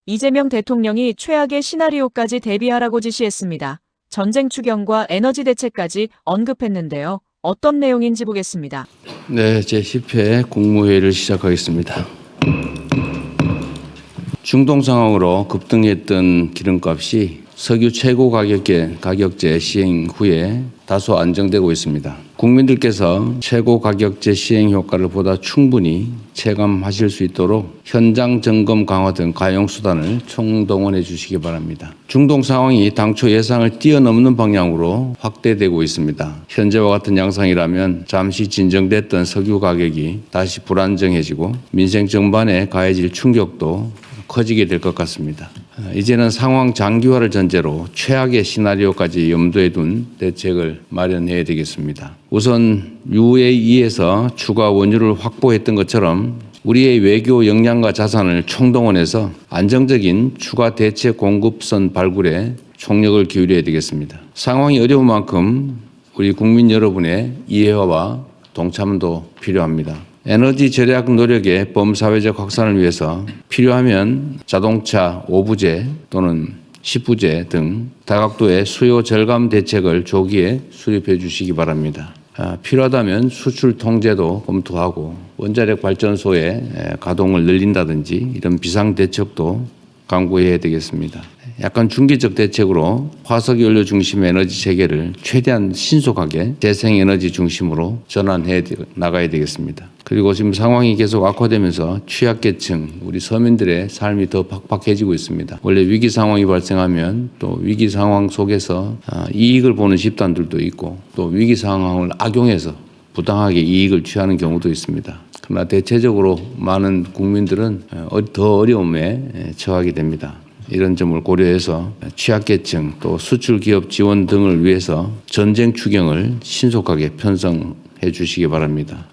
이재명 대통령이 최악의 시나리오까지 대비하라고 지시했습니다. 전쟁 추경과 에너지 대책까지 언급했는데요. 어떤 내용인지 보겠습니다. 네, 제10회 국무회의를 시작하겠습니다. 중동 상황으로 급등했던 기름값이 석유 최고 가격제 시행 후에 다소 안정되고 있습니다. 국민들께서 최고 가격제 시행 효과를 보다 충분히 체감하실 수 있도록 현장 점검 강화 등 가용 수단을 총동원해 주시기 바랍니다. 중동 상황이 당초 예상을 뛰어넘는 방향으로 확대되고 있습니다. 현재와 같은 양상이라면 잠시 진정됐던 석유 가격이 다시 불안정해지고 민생 전반에 가해질 충격도 커지게 될 것 같습니다. 이제는 상황 장기화를 전제로 최악의 시나리오까지 염두에 둔 대책을 마련해야 되겠습니다. 우선 UAE에서 추가 원유를 확보했던 것처럼 우리의 외교 역량과 자산을 총동원해서 안정적인 추가 대체 공급선 발굴에 총력을 기울여야 되겠습니다. 상황이 어려운 만큼 우리 국민 여러분의 이해와 동참도 필요합니다. 에너지 절약 노력의 범사회적 확산을 위해서 필요하면 자동차 5부제 또는 10부제 등 다각도의 수요 절감 대책을 조기에 수립해 주시기 바랍니다. 필요하다면 수출 통제도 검토하고 원자력 발전소의 가동을 늘린다든지 이런 비상 대책도 강구해야 되겠습니다. 약간 중기적 대책으로 화석연료 중심의 에너지 체계를 최대한 신속하게 재생에너지 중심으로 전환해 나가야 되겠습니다. 그리고 지금 상황이 계속 악화되면서 취약계층, 우리 서민들의 삶이 더 팍팍해지고 있습니다. 원래 위기 상황이 발생하면 또 위기 상황 속에서 이익을 보는 집단들도 있고 또 위기 상황을 악용해서 부당하게 이익을 취하는 경우도 있습니다. 그러나 대체적으로 많은 국민들은 더 어려움에 처하게 됩니다. 이런 점을 고려해서 취약계층 또 수출기업 지원 등을 위해서 전쟁 추경을 신속하게 편성해 주시기 바랍니다.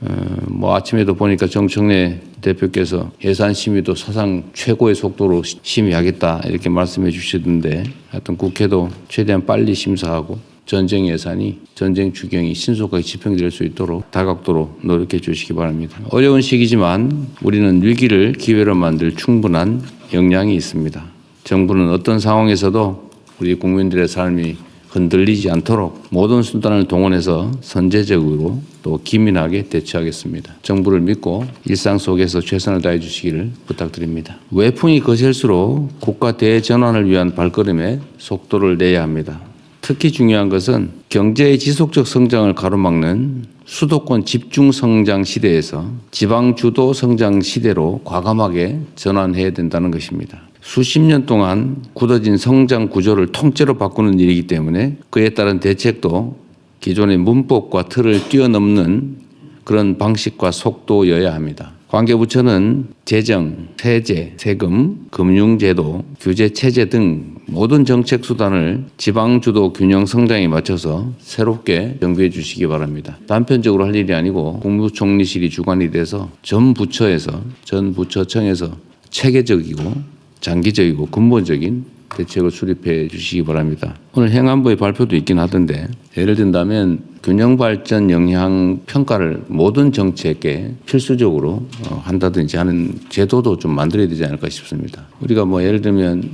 아침에도 보니까 정청래 대표께서 예산 심의도 사상 최고의 속도로 심의하겠다 이렇게 말씀해 주시던데 하여튼 국회도 최대한 빨리 심사하고 전쟁 예산이 전쟁 추경이 신속하게 집행될 수 있도록 다각도로 노력해 주시기 바랍니다. 어려운 시기지만 우리는 위기를 기회로 만들 충분한 역량이 있습니다. 정부는 어떤 상황에서도 우리 국민들의 삶이 흔들리지 않도록 모든 수단을 동원해서 선제적으로 또 기민하게 대처하겠습니다. 정부를 믿고 일상 속에서 최선을 다해 주시기를 부탁드립니다. 외풍이 거셀수록 국가 대전환을 위한 발걸음에 속도를 내야 합니다. 특히 중요한 것은 경제의 지속적 성장을 가로막는 수도권 집중 성장 시대에서 지방 주도 성장 시대로 과감하게 전환해야 된다는 것입니다. 수십 년 동안 굳어진 성장 구조를 통째로 바꾸는 일이기 때문에 그에 따른 대책도 기존의 문법과 틀을 뛰어넘는 그런 방식과 속도여야 합니다. 관계부처는 재정, 세제, 세금, 금융제도, 규제체제 등 모든 정책 수단을 지방주도 균형 성장에 맞춰서 새롭게 정비해 주시기 바랍니다. 단편적으로 할 일이 아니고 국무총리실이 주관이 돼서 전 부처청에서 체계적이고 장기적이고 근본적인 대책을 수립해 주시기 바랍니다. 오늘 행안부의 발표도 있긴 하던데 예를 든다면 균형발전 영향 평가를 모든 정책에 필수적으로 한다든지 하는 제도도 좀 만들어야 되지 않을까 싶습니다. 우리가 예를 들면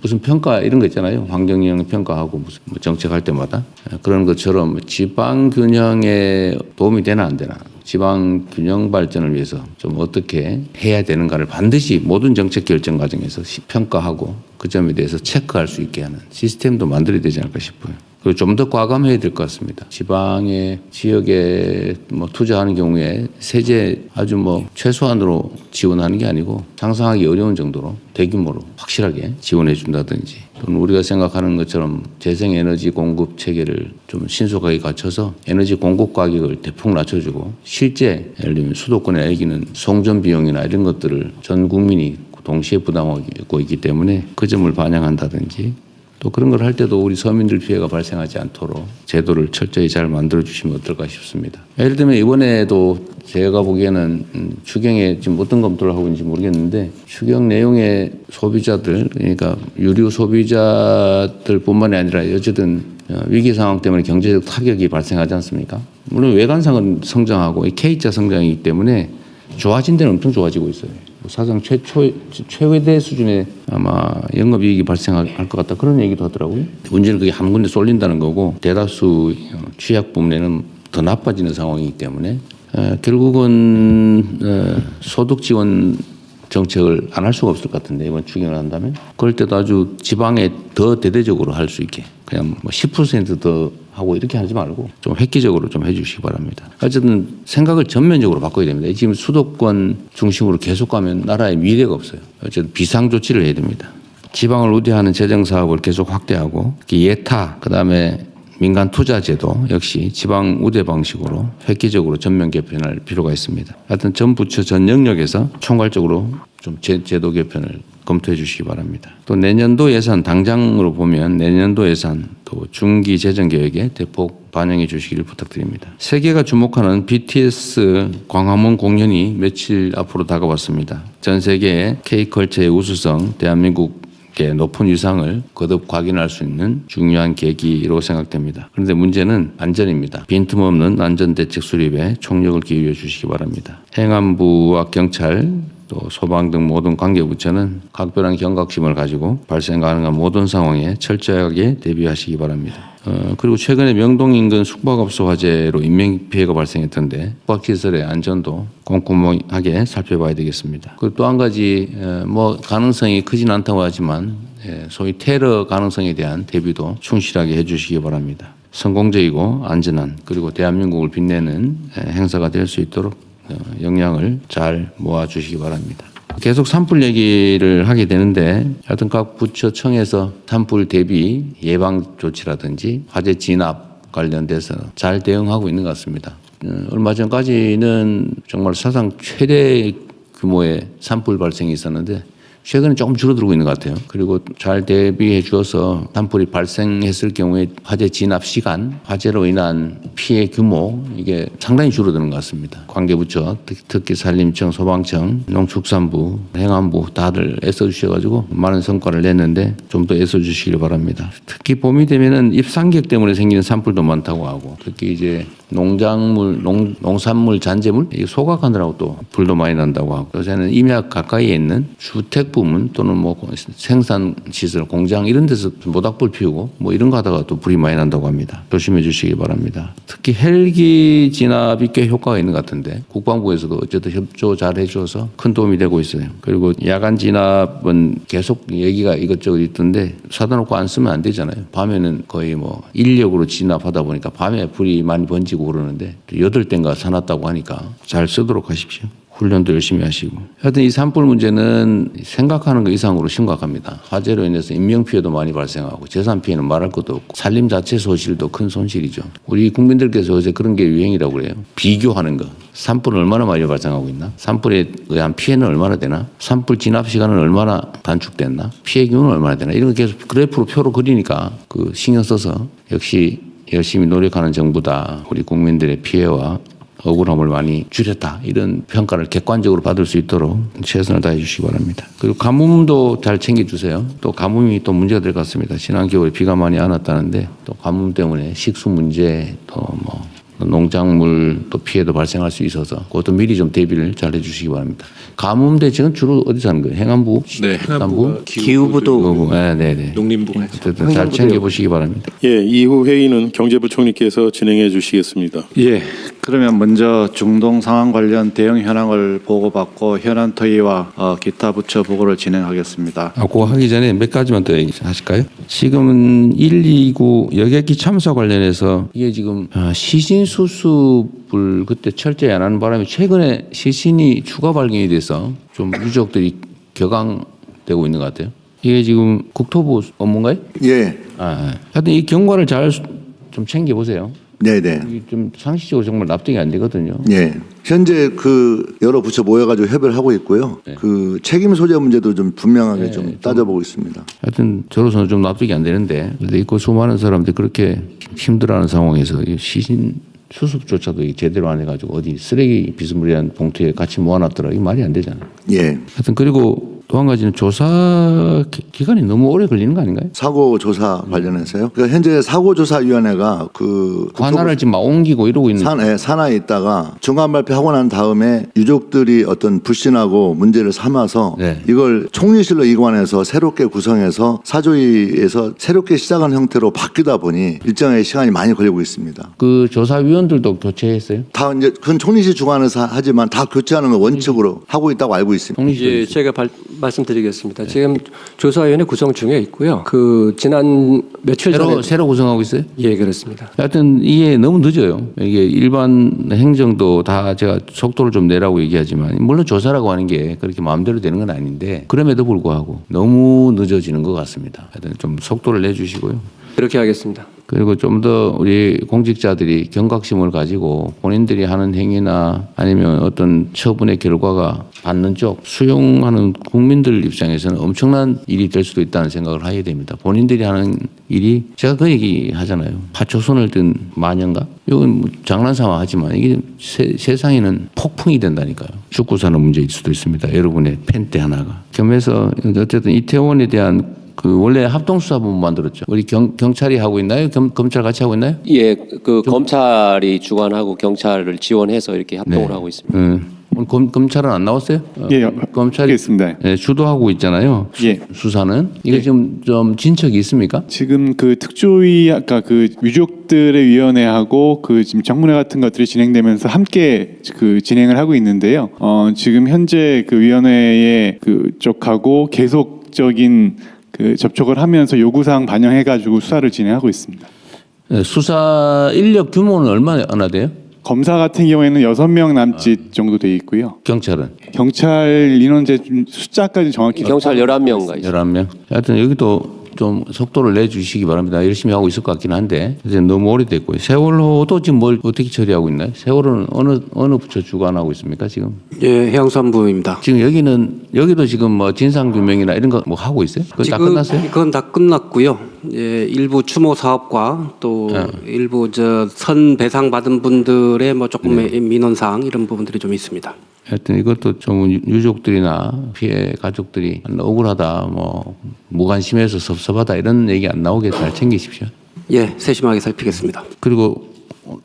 무슨 평가 이런 거 있잖아요. 환경영향 평가하고 무슨 정책할 때마다 그런 것처럼 지방 균형에 도움이 되나 안 되나 지방 균형 발전을 위해서 좀 어떻게 해야 되는가를 반드시 모든 정책 결정 과정에서 평가하고 그 점에 대해서 체크할 수 있게 하는 시스템도 만들어야 되지 않을까 싶어요. 그리고 좀 더 과감해야 될 것 같습니다. 지방의 지역에 투자하는 경우에 세제 아주 최소한으로 지원하는 게 아니고 상상하기 어려운 정도로 대규모로 확실하게 지원해 준다든지 또는 우리가 생각하는 것처럼 재생에너지 공급 체계를 좀 신속하게 갖춰서 에너지 공급 가격을 대폭 낮춰주고 실제 예를 들면 수도권에 애기는 송전 비용이나 이런 것들을 전 국민이 동시에 부담하고 있기 때문에 그 점을 반영한다든지 또 그런 걸 할 때도 우리 서민들 피해가 발생하지 않도록 제도를 철저히 잘 만들어주시면 어떨까 싶습니다. 예를 들면 이번에도 제가 보기에는 추경에 지금 어떤 검토를 하고 있는지 모르겠는데 추경 내용의 소비자들 그러니까 유류 소비자들 뿐만이 아니라 어쨌든 위기 상황 때문에 경제적 타격이 발생하지 않습니까? 물론 외관상은 성장하고 K자 성장이기 때문에 좋아진 데는 엄청 좋아지고 있어요. 사상 최대 수준의 아마 영업이익이 발생할 것 같다 그런 얘기도 하더라고요. 문제는 그게 한 군데 쏠린다는 거고 대다수 취약 부문에는 더 나빠지는 상황이기 때문에 결국은 소득 지원 정책을 안 할 수가 없을 것 같은데 이번 추경을 한다면 그럴 때도 아주 지방에 더 대대적으로 할 수 있게 그냥 뭐 10%더 하고 이렇게 하지 말고 좀 획기적으로 좀 해주시기 바랍니다. 어쨌든 생각을 전면적으로 바꿔야 됩니다. 지금 수도권 중심으로 계속 가면 나라의 미래가 없어요. 어쨌든 비상 조치를 해야 됩니다. 지방을 우대하는 재정 사업을 계속 확대하고 예타 그다음에 민간 투자 제도 역시 지방 우대 방식으로 획기적으로 전면 개편할 필요가 있습니다. 하여튼 전 부처 전 영역에서 총괄적으로 좀 제도 개편을 검토해 주시기 바랍니다. 또 내년도 예산 당장으로 보면 내년도 예산 또 중기 재정 계획에 대폭 반영해 주시기를 부탁드립니다. 세계가 주목하는 BTS 광화문 공연이 며칠 앞으로 다가왔습니다. 전 세계의 K컬처의 우수성, 대한민국 높은 위상을 거듭 각인할 수 있는 중요한 계기로 생각됩니다. 그런데 문제는 안전입니다. 빈틈없는 안전대책 수립에 총력을 기울여 주시기 바랍니다. 행안부와 경찰 또 소방 등 모든 관계부처는 각별한 경각심을 가지고 발생 가능한 모든 상황에 철저하게 대비하시기 바랍니다. 그리고 최근에 명동 인근 숙박업소 화재로 인명피해가 발생했던데 숙박시설의 안전도 꼼꼼하게 살펴봐야 되겠습니다. 그리고 또 한 가지 뭐 가능성이 크진 않다고 하지만 소위 테러 가능성에 대한 대비도 충실하게 해주시기 바랍니다. 성공적이고 안전한 그리고 대한민국을 빛내는 행사가 될 수 있도록 역량을 잘 모아주시기 바랍니다. 계속 산불 얘기를 하게 되는데 하여튼 각 부처청에서 산불 대비 예방 조치라든지 화재 진압 관련돼서 잘 대응하고 있는 것 같습니다. 얼마 전까지는 정말 사상 최대 규모의 산불 발생이 있었는데 최근에 조금 줄어들고 있는 것 같아요. 그리고 잘 대비해 주어서 산불이 발생했을 경우에 화재 진압 시간, 화재로 인한 피해 규모 이게 상당히 줄어드는 것 같습니다. 관계부처, 특히 산림청, 소방청, 농축산부, 행안부 다들 애써주셔가지고 많은 성과를 냈는데 좀 더 애써주시길 바랍니다. 특히 봄이 되면은 입상객 때문에 생기는 산불도 많다고 하고 특히 이제 농작물, 농산물 잔재물 소각하느라고 또 불도 많이 난다고 하고 요새는 임약 가까이에 있는 주택 부문 또는 뭐 생산 시설, 공장 이런 데서 모닥불 피우고 뭐 이런 거 하다가 또 불이 많이 난다고 합니다. 조심해 주시기 바랍니다. 특히 헬기 진압이 꽤 효과가 있는 것 같은데 국방부에서도 어쨌든 협조 잘 해줘서 큰 도움이 되고 있어요. 그리고 야간 진압은 계속 얘기가 이것저것 있던데 사다 놓고 안 쓰면 안 되잖아요. 밤에는 거의 뭐 인력으로 진압하다 보니까 밤에 불이 많이 번지고 그러는데 8대인가 사놨다고 하니까 잘 쓰도록 하십시오. 훈련도 열심히 하시고. 하여튼 이 산불 문제는 생각하는 것 이상으로 심각합니다. 화재로 인해서 인명피해도 많이 발생하고 재산피해는 말할 것도 없고 산림 자체 소실도 큰 손실이죠. 우리 국민들께서 어제 그런 게 유행이라고 그래요. 비교하는 거. 산불은 얼마나 많이 발생하고 있나? 산불에 의한 피해는 얼마나 되나? 산불 진압 시간은 얼마나 단축됐나? 피해 규모는 얼마나 되나? 이런 거 계속 그래프로 표로 그리니까 그 신경 써서 역시 열심히 노력하는 정부다. 우리 국민들의 피해와 억울함을 많이 줄였다. 이런 평가를 객관적으로 받을 수 있도록 최선을 다해 주시기 바랍니다. 그리고 가뭄도 잘 챙겨주세요. 또 가뭄이 또 문제가 될 것 같습니다. 지난 겨울에 비가 많이 안 왔다는데 또 가뭄 때문에 식수 문제 또 뭐 농작물 또 피해도 발생할 수 있어서 그것도 미리 좀 대비를 잘 해주시기 바랍니다. 가뭄 대책은 주로 어디서 하는 거예요? 행안부? 네, 행안부? 기후부도 네네. 농림부가 어쨌든 잘 챙겨보시기 바랍니다. 예, 이후 회의는 경제부총리께서 진행해 주시겠습니다. 예, 그러면 먼저 중동 상황 관련 대응 현황을 보고받고 현안 토의와 기타 부처 보고를 진행하겠습니다. 그거 하기 전에 몇 가지만 더 얘기하실까요? 지금은 129 여객기 참사 관련해서 이게 지금 시신 수습을 그때 철저히 안 하는 바람에 최근에 시신이 추가 발견이 돼서 좀 유족들이 격앙되고 있는 것 같아요. 이게 지금 국토부 업무인가요? 예. 하여튼 이 경과를 잘 좀 챙겨보세요. 네네. 이게 좀 상식적으로 정말 납득이 안 되거든요. 예. 현재 그 여러 부처 모여가지고 협의를 하고 있고요. 네. 그 책임 소재 문제도 좀 분명하게 네, 좀 따져보고 있습니다. 하여튼 저로서는 좀 납득이 안 되는데 근데 그 수많은 사람들이 그렇게 힘들어하는 상황에서 이 시신 수습조차도 제대로 안 해가지고 어디 쓰레기 비스무리한 봉투에 같이 모아놨더라. 이 말이 안 되잖아요. 예. 하여튼 그리고 또 한 가지는 조사 기간이 너무 오래 걸리는 거 아닌가요? 사고 조사 관련해서요. 그러니까 현재 사고조사위원회가 그 관할을 지금 막 옮기고 이러고 있는. 산하에 있다가 중간 발표하고 난 다음에 유족들이 어떤 불신하고 문제를 삼아서 네. 이걸 총리실로 이관해서 새롭게 구성해서 사조위에서 새롭게 시작한 형태로 바뀌다 보니 일정의 시간이 많이 걸리고 있습니다. 그 조사위원들도 교체했어요? 다 이제 그건 총리실 주관에서 하지만 다 교체하는 걸 원칙으로 하고 있다고 알고 있습니다. 총리실. 예, 제가 말씀드리겠습니다. 지금 조사위원회 구성 중에 있고요. 그 지난 며칠 전에 새로 구성하고 있어요? 예, 그렇습니다. 하여튼 이게 너무 늦어요. 이게 일반 행정도 다 제가 속도를 좀 내라고 얘기하지만 물론 조사라고 하는 게 그렇게 마음대로 되는 건 아닌데 그럼에도 불구하고 너무 늦어지는 것 같습니다. 하여튼 좀 속도를 내주시고요. 그렇게 하겠습니다. 그리고 좀 더 우리 공직자들이 경각심을 가지고 본인들이 하는 행위나 아니면 어떤 처분의 결과가 받는 쪽 수용하는 국민들 입장에서는 엄청난 일이 될 수도 있다는 생각을 하게 됩니다. 본인들이 하는 일이 제가 그 얘기 하잖아요. 파초손을 든 마녀인가? 이건 뭐 장난삼아 하지만 이게 세상에는 폭풍이 된다니까요. 죽고 사는 문제일 수도 있습니다. 여러분의 펜대 하나가. 겸해서 어쨌든 이태원에 대한 그 원래 합동수사본부 만들었죠. 우리 경찰이 하고 있나요? 검찰 같이 하고 있나요? 예, 그 검찰이 주관하고 경찰을 지원해서 이렇게 합동을 하고 있습니다. 오늘 검찰은 안 나왔어요? 예, 검찰이 알겠습니다. 예, 주도하고 있잖아요. 예. 수사는 이게 지금 좀 진척이 있습니까? 지금 그 특조위 아까 그 유족들의 위원회하고 그 지금 청문회 같은 것들이 진행되면서 함께 그 진행을 하고 있는데요. 지금 현재 그 위원회의 그 쪽하고 계속적인 그 접촉을 하면서 요구사항 반영해가지고 수사를 진행하고 있습니다. 예, 수사 인력 규모는 얼마나 돼요? 검사 같은 경우에는 6명 남짓 정도 돼 있고요. 경찰은 경찰 인원 좀 숫자까지 정확히 경찰 11명가 있습니다. 11명. 하여튼 여기도 좀 속도를 내주시기 바랍니다. 열심히 하고 있을 것 같긴 한데 이제 너무 오래됐고요. 세월호도 지금 뭘 어떻게 처리하고 있나요? 세월호는 어느 부처 주관하고 있습니까 지금? 예, 해양수산부입니다. 지금 여기도 지금 뭐 진상 규명이나 이런 거 뭐 하고 있어요? 그거 다 끝났어요? 그건 다 끝났고요. 예, 일부 추모 사업과 또 일부 선 배상 받은 분들의 뭐 조금의 민원 사항 이런 부분들이 좀 있습니다. 하여튼 이것도 좀 유족들이나 피해 가족들이 억울하다, 뭐 무관심해서 섭섭하다 이런 얘기 안 나오게 잘 챙기십시오. 예, 세심하게 살피겠습니다. 그리고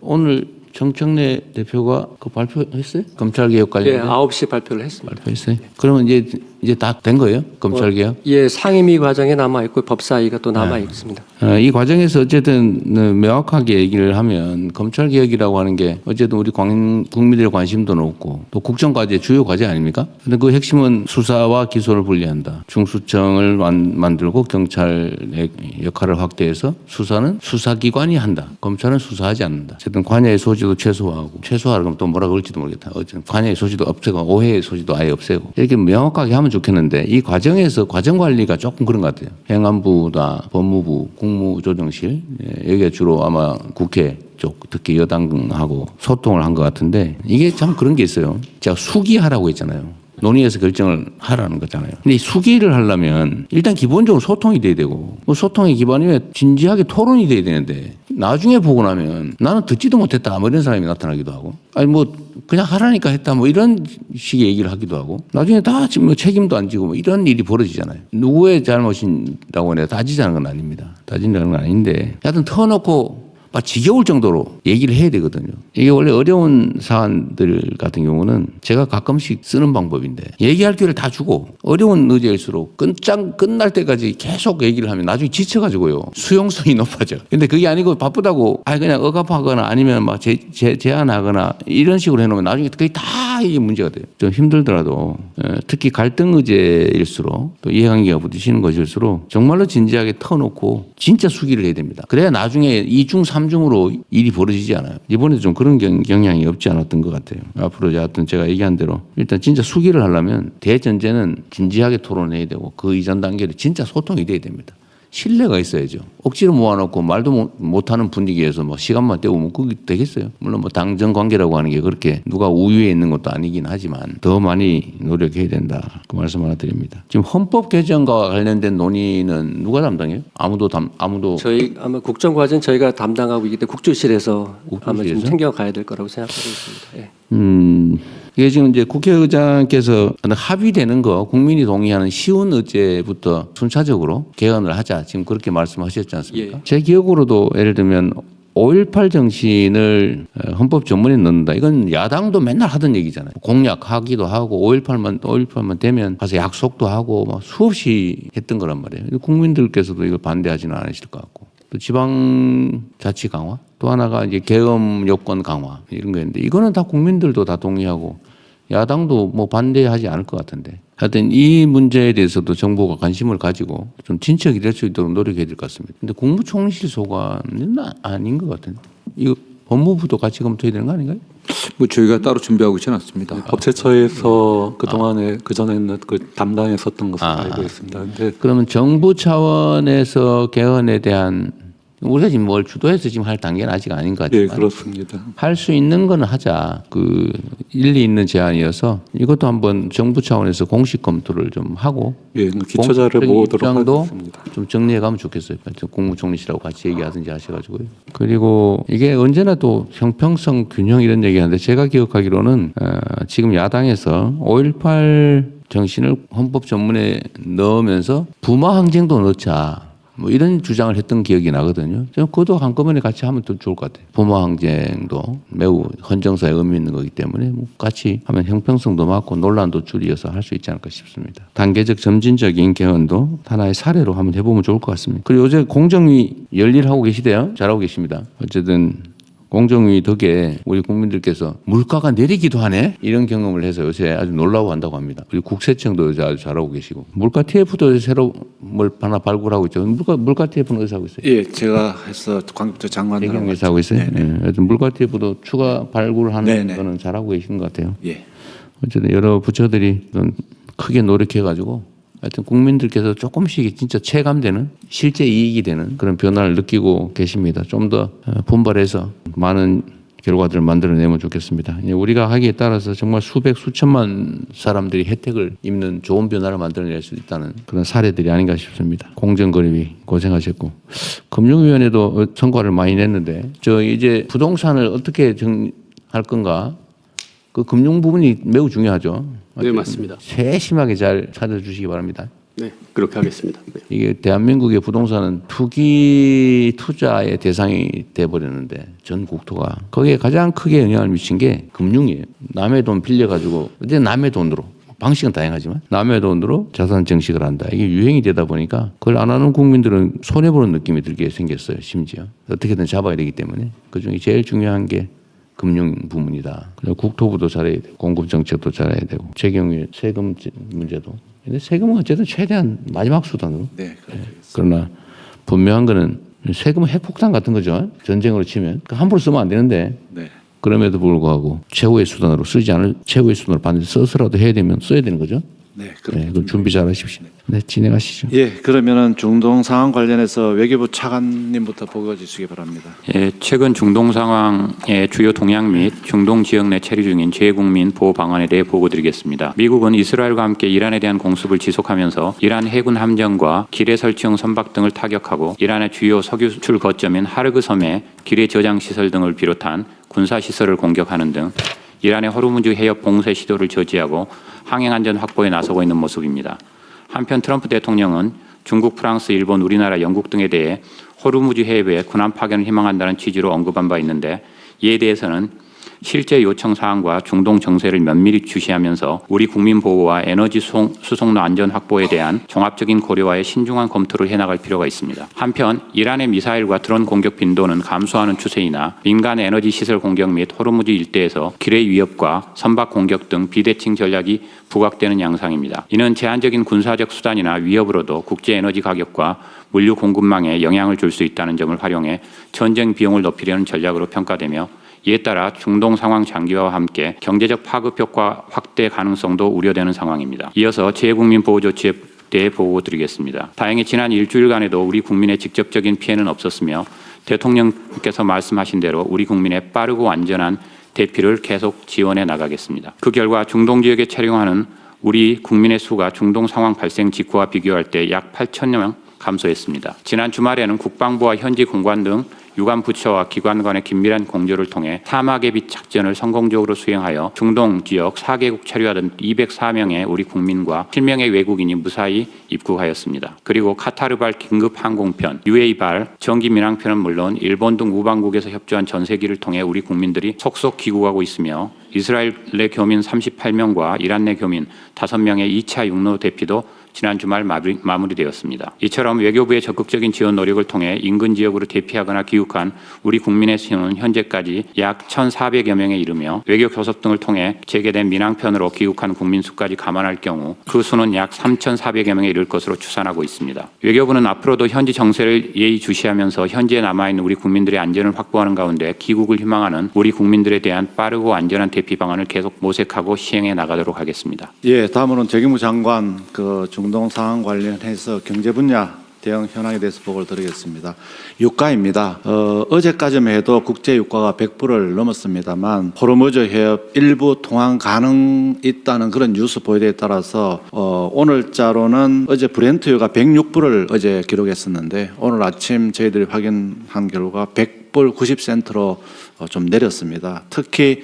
오늘 정청래 대표가 그 발표했어요? 검찰개혁 관련 예, 9시 발표를 했습니다. 발표했어요? 그러면 이제 다 된 거예요? 검찰개혁? 예, 상임위 과정에 남아 있고 법사위가 또 남아 있습니다. 이 과정에서 어쨌든 명확하게 얘기를 하면 검찰개혁이라고 하는 게 어쨌든 우리 국민들의 관심도 높고 또 국정과제 주요 과제 아닙니까? 근데 그 핵심은 수사와 기소를 분리한다. 중수청을 만들고 경찰의 역할을 확대해서 수사는 수사기관이 한다. 검찰은 수사하지 않는다. 어쨌든 관여의 소지도 최소화하고 최소화를 그럼 또 뭐라 그럴지도 모르겠다. 어쨌든 관여의 소지도 없애고 오해의 소지도 아예 없애고 이렇게 명확하게 하면 좋겠는데 이 과정에서 과정 관리가 조금 그런 것 같아요. 행안부나 법무부, 국무조정실 여기가 주로 아마 국회 쪽 특히 여당하고 소통을 한 것 같은데 이게 참 그런 게 있어요. 제가 수기하라고 했잖아요. 논의해서 결정을 하라는 거잖아요. 근데 이 수기를 하려면 일단 기본적으로 소통이 돼야 되고 뭐 소통의 기반이면 진지하게 토론이 돼야 되는데 나중에 보고 나면 나는 듣지도 못했다 뭐 이런 사람이 나타나기도 하고 아니 뭐 그냥 하라니까 했다 뭐 이런 식의 얘기를 하기도 하고 나중에 다 지금 뭐 책임도 안 지고 뭐 이런 일이 벌어지잖아요. 누구의 잘못이라고 내가 따지자는 건 아닙니다. 따진다는 건 아닌데 하여튼 터놓고 막 지겨울 정도로 얘기를 해야 되거든요. 이게 원래 어려운 사안들 같은 경우는 제가 가끔씩 쓰는 방법인데 얘기할 기회를 다 주고 어려운 의제일수록 끝날 때까지 계속 얘기를 하면 나중에 지쳐가지고요. 수용성이 높아져. 근데 그게 아니고 바쁘다고 그냥 억압하거나 아니면 막 제한하거나 이런 식으로 해놓으면 나중에 그게 다 이게 문제가 돼요. 좀 힘들더라도 특히 갈등 의제일수록 또 이해관계가 부딪히는 것일수록 정말로 진지하게 터놓고 진짜 수기를 해야 됩니다. 그래야 나중에 2중 3중으로 일이 벌어지지 않아요. 이번에도 좀 그런 경향이 없지 않았던 것 같아요. 앞으로 하여튼 제가 얘기한 대로 일단 진짜 수기를 하려면 대전제는 진지하게 토론해야 되고 그 이전 단계를 진짜 소통이 돼야 됩니다. 신뢰가 있어야죠. 억지로 모아놓고 말도 못하는 분위기에서 뭐 시간만 때우면 그게 되겠어요. 물론 뭐 당정 관계라고 하는 게 그렇게 누가 우위에 있는 것도 아니긴 하지만 더 많이 노력해야 된다. 그 말씀 하나 드립니다. 지금 헌법 개정과 관련된 논의는 누가 담당해요? 아무도 저희 아마 국정과제는 저희가 담당하고 있기 때문에 국조실에서 아마 좀 국조실에서? 챙겨가야 될 거라고 생각하고 있습니다. 예. 이게 지금 이제 국회의장께서 합의되는 거 국민이 동의하는 쉬운 의제부터 순차적으로 개헌을 하자 지금 그렇게 말씀하셨지 않습니까? 제 기억으로도 예를 들면 5.18 정신을 헌법 전문에 넣는다. 이건 야당도 맨날 하던 얘기잖아요. 공약하기도 하고 5.18만 되면 가서 약속도 하고 막 수없이 했던 거란 말이에요. 국민들께서도 이걸 반대하지는 않으실 것 같고. 또 지방자치 강화, 또 하나가 이제 계엄 요건 강화 이런 거였는데 이거는 다 국민들도 다 동의하고 야당도 뭐 반대하지 않을 것 같은데 하여튼 이 문제에 대해서도 정부가 관심을 가지고 좀 진척이 될 수 있도록 노력해야 될 것 같습니다. 근데 국무총리실 소관은 아닌 것 같은데 이거 법무부도 같이 검토해야 되는 거 아닌가요? 뭐 저희가 따로 준비하고 있지는 않습니다. 법제처에서 그동안에 그전에는 그 담당했었던 것으로 알고 있습니다. 근데 그러면 정부 차원에서 개헌에 대한 우리가 지금 뭘 주도해서 지금 할 단계는 아직 아닌 것 같지만 예, 그렇습니다. 할 수 있는 거는 하자. 그 일리 있는 제안이어서 이것도 한번 정부 차원에서 공식 검토를 좀 하고 예, 기초자를 모으도록 하겠습니다. 좀 정리해 가면 좋겠어요. 국무총리실하고 같이 얘기하든지 하셔가지고요. 그리고 이게 언제나 또 형평성 균형 이런 얘기하는데 제가 기억하기로는 지금 야당에서 5.18 정신을 헌법 전문에 넣으면서 부마 항쟁도 넣자. 뭐 이런 주장을 했던 기억이 나거든요. 저는 그것도 한꺼번에 같이 하면 더 좋을 것 같아요. 부마 항쟁도 매우 헌정사에 의미 있는 거기 때문에 뭐 같이 하면 형평성도 맞고 논란도 줄이어서 할 수 있지 않을까 싶습니다. 단계적 점진적인 개헌도 하나의 사례로 한번 해보면 좋을 것 같습니다. 그리고 요새 공정위 열일하고 계시대요. 잘하고 계십니다. 어쨌든 공정위 덕에 우리 국민들께서 물가가 내리기도 하네 이런 경험을 해서 요새 아주 놀라워한다고 합니다. 그리고 국세청도 요새 아주 잘하고 계시고 물가 TF도 새로 뭘 하나 발굴하고 있죠. 물가 TF는 어디서 하고 있어요? 예, 제가 해서 광주 장관으로 대경에서 하고 있어요. 네. 하여튼 물가 TF도 추가 발굴하는 거는 잘하고 계신 것 같아요. 예. 어쨌든 여러 부처들이 크게 노력해가지고 하여튼 국민들께서 조금씩 진짜 체감되는 실제 이익이 되는 그런 변화를 느끼고 계십니다. 좀 더 분발해서 많은 결과들을 만들어내면 좋겠습니다. 우리가 하기에 따라서 정말 수백 수천만 사람들이 혜택을 입는 좋은 변화를 만들어낼 수 있다는 그런 사례들이 아닌가 싶습니다. 공정거래위 고생하셨고 금융위원회도 성과를 많이 냈는데 저 이제 부동산을 어떻게 정할 건가 그 금융 부분이 매우 중요하죠. 네, 맞습니다. 세심하게 잘 찾아주시기 바랍니다. 네, 그렇게 하겠습니다. 네. 이게 대한민국의 부동산은 투기 투자의 대상이 돼버렸는데 전 국토가 거기에 가장 크게 영향을 미친 게 금융이에요. 남의 돈 빌려가지고 이제 남의 돈으로 방식은 다양하지만 남의 돈으로 자산 증식을 한다. 이게 유행이 되다 보니까 그걸 안 하는 국민들은 손해보는 느낌이 들게 생겼어요. 심지어 어떻게든 잡아야 되기 때문에 그중에 제일 중요한 게 금융 부문이다. 그리고 국토부도 잘해야 되고 공급 정책도 잘해야 되고 제 경우에 세금 문제도. 근데 세금은 어쨌든 최대한 마지막 수단으로. 네, 그러나 분명한 거는 세금은 핵폭탄 같은 거죠. 전쟁으로 치면 함부로 쓰면 안 되는데. 네. 그럼에도 불구하고 최후의 수단으로 쓰지 않을 최후의 수단으로 반드시 써서라도 해야 되면 써야 되는 거죠. 네, 네, 그 준비 잘 하십시오. 네, 진행하시죠. 예, 그러면은 중동 상황 관련해서 외교부 차관님부터 보고 주시기 바랍니다. 예, 최근 중동 상황의 주요 동향 및 중동 지역 내 체류 중인 재국민 보호 방안에 대해 보고드리겠습니다. 미국은 이스라엘과 함께 이란에 대한 공습을 지속하면서 이란 해군 함정과 기뢰 설치용 선박 등을 타격하고 이란의 주요 석유 수출 거점인 하르그 섬의 기뢰 저장 시설 등을 비롯한 군사 시설을 공격하는 등 이란의 호르무즈 해협 봉쇄 시도를 저지하고 항행 안전 확보에 나서고 있는 모습입니다. 한편 트럼프 대통령은 중국, 프랑스, 일본, 우리나라, 영국 등에 대해 호르무즈 해협에 군함 파견을 희망한다는 취지로 언급한 바 있는데 이에 대해서는 실제 요청 사항과 중동 정세를 면밀히 주시하면서 우리 국민 보호와 에너지 수송로 안전 확보에 대한 종합적인 고려와의 신중한 검토를 해나갈 필요가 있습니다. 한편 이란의 미사일과 드론 공격 빈도는 감소하는 추세이나 민간 에너지 시설 공격 및 호르무즈 일대에서 기뢰 위협과 선박 공격 등 비대칭 전략이 부각되는 양상입니다. 이는 제한적인 군사적 수단이나 위협으로도 국제 에너지 가격과 물류 공급망에 영향을 줄 수 있다는 점을 활용해 전쟁 비용을 높이려는 전략으로 평가되며 이에 따라 중동 상황 장기화와 함께 경제적 파급 효과 확대 가능성도 우려되는 상황입니다. 이어서 재국민 보호 조치에 대해 보고드리겠습니다. 다행히 지난 일주일간에도 우리 국민의 직접적인 피해는 없었으며 대통령께서 말씀하신 대로 우리 국민의 빠르고 안전한 대피를 계속 지원해 나가겠습니다. 그 결과 중동 지역에 체류하는 우리 국민의 수가 중동 상황 발생 직후와 비교할 때 약 8,000명 감소했습니다. 지난 주말에는 국방부와 현지 공관 등 유관 부처와 기관 간의 긴밀한 공조를 통해 사막의 빛 작전을 성공적으로 수행하여 중동 지역 4개국 체류하던 204명의 우리 국민과 7명의 외국인이 무사히 입국하였습니다. 그리고 카타르발 긴급 항공편, UA발 정기 민항편은 물론 일본 등 우방국에서 협조한 전세기를 통해 우리 국민들이 속속 귀국하고 있으며 이스라엘 내 교민 38명과 이란 내 교민 5명의 2차 육로 대피도 지난 주말 마무리되었습니다. 이처럼 외교부의 적극적인 지원 노력을 통해 인근 지역으로 대피하거나 귀국한 우리 국민의 수는 현재까지 약 1,400여 명에 이르며 외교 교섭 등을 통해 재개된 민항편으로 귀국한 국민 수까지 감안할 경우 그 수는 약 3,400여 명에 이를 것으로 추산하고 있습니다. 외교부는 앞으로도 현지 정세를 예의주시하면서 현지에 남아있는 우리 국민들의 안전을 확보하는 가운데 귀국을 희망하는 우리 국민들에 대한 빠르고 안전한 대피 방안을 계속 모색하고 시행해 나가도록 하겠습니다. 예, 다음으로는 재경무 장관 중동 상황 관련해서 경제 분야 대응 현황에 대해서 보고를 드리겠습니다. 유가입니다. 어제까지만 해도 국제 유가가 100불을 넘었습니다만 호르무즈 해협 일부 통항 가능 있다는 그런 뉴스 보도에 따라서 오늘자로는 어제 브렌트유가 106불을 어제 기록했었는데 오늘 아침 저희들이 확인한 결과 100불 90센트로 좀 내렸습니다. 특히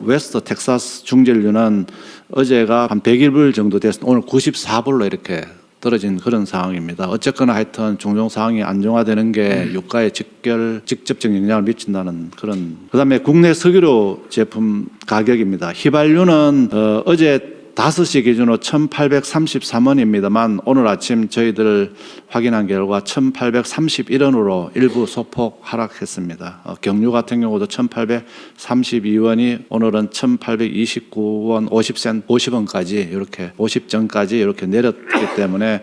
웨스트 텍사스 중진유는 어제가 한 101불 정도 됐습니다. 오늘 94불로 이렇게 떨어진 그런 상황입니다. 어쨌거나 하여튼 중동 상황이 안정화되는 게 유가에 직접적인 영향을 미친다는 그런. 그다음에 국내 석유로 제품 가격입니다. 휘발유는 어제 5시 기준으로 1,833원입니다만 오늘 아침 저희들 확인한 결과 1,831원으로 일부 소폭 하락했습니다. 경유 같은 경우도 1,832원이 오늘은 1,829원 50원까지 이렇게 50전까지 이렇게 내렸기 때문에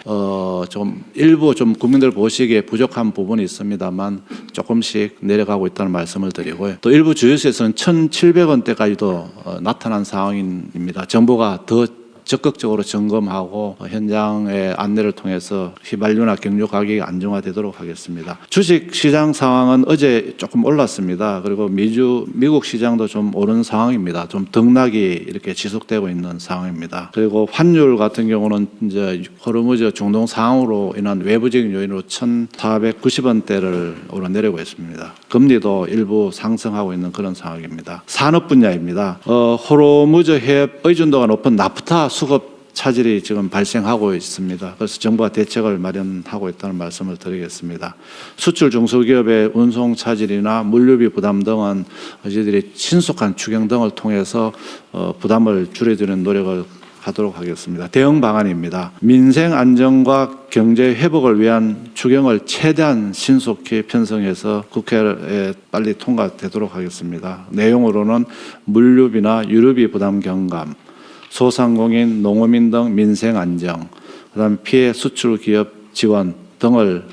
좀 일부 좀 국민들 보시기에 부족한 부분이 있습니다만 조금씩 내려가고 있다는 말씀을 드리고요. 또 일부 주유소에서는 1,700원대까지도 나타난 상황입니다. 정부가 더 적극적으로 점검하고 현장의 안내를 통해서 휘발유나 경유 가격이 안정화되도록 하겠습니다. 주식 시장 상황은 어제 조금 올랐습니다. 그리고 미국 시장도 좀 오른 상황입니다. 좀 등락이 이렇게 지속되고 있는 상황입니다. 그리고 환율 같은 경우는 이제 호르무즈 중동 상황으로 인한 외부적인 요인으로 1,490원대를 오르내리고 있습니다. 금리도 일부 상승하고 있는 그런 상황입니다. 산업 분야입니다. 호르무즈 해협 의존도가 높은 나프타 수급 차질이 지금 발생하고 있습니다. 그래서 정부가 대책을 마련하고 있다는 말씀을 드리겠습니다. 수출 중소기업의 운송 차질이나 물류비 부담 등은 저희들이 신속한 추경 등을 통해서 부담을 줄여드리는 노력을 하도록 하겠습니다. 대응 방안입니다. 민생 안정과 경제 회복을 위한 추경을 최대한 신속히 편성해서 국회에 빨리 통과되도록 하겠습니다. 내용으로는 물류비나 유류비 부담 경감, 소상공인, 농어민 등 민생 안정, 그다음에 피해 수출 기업 지원 등을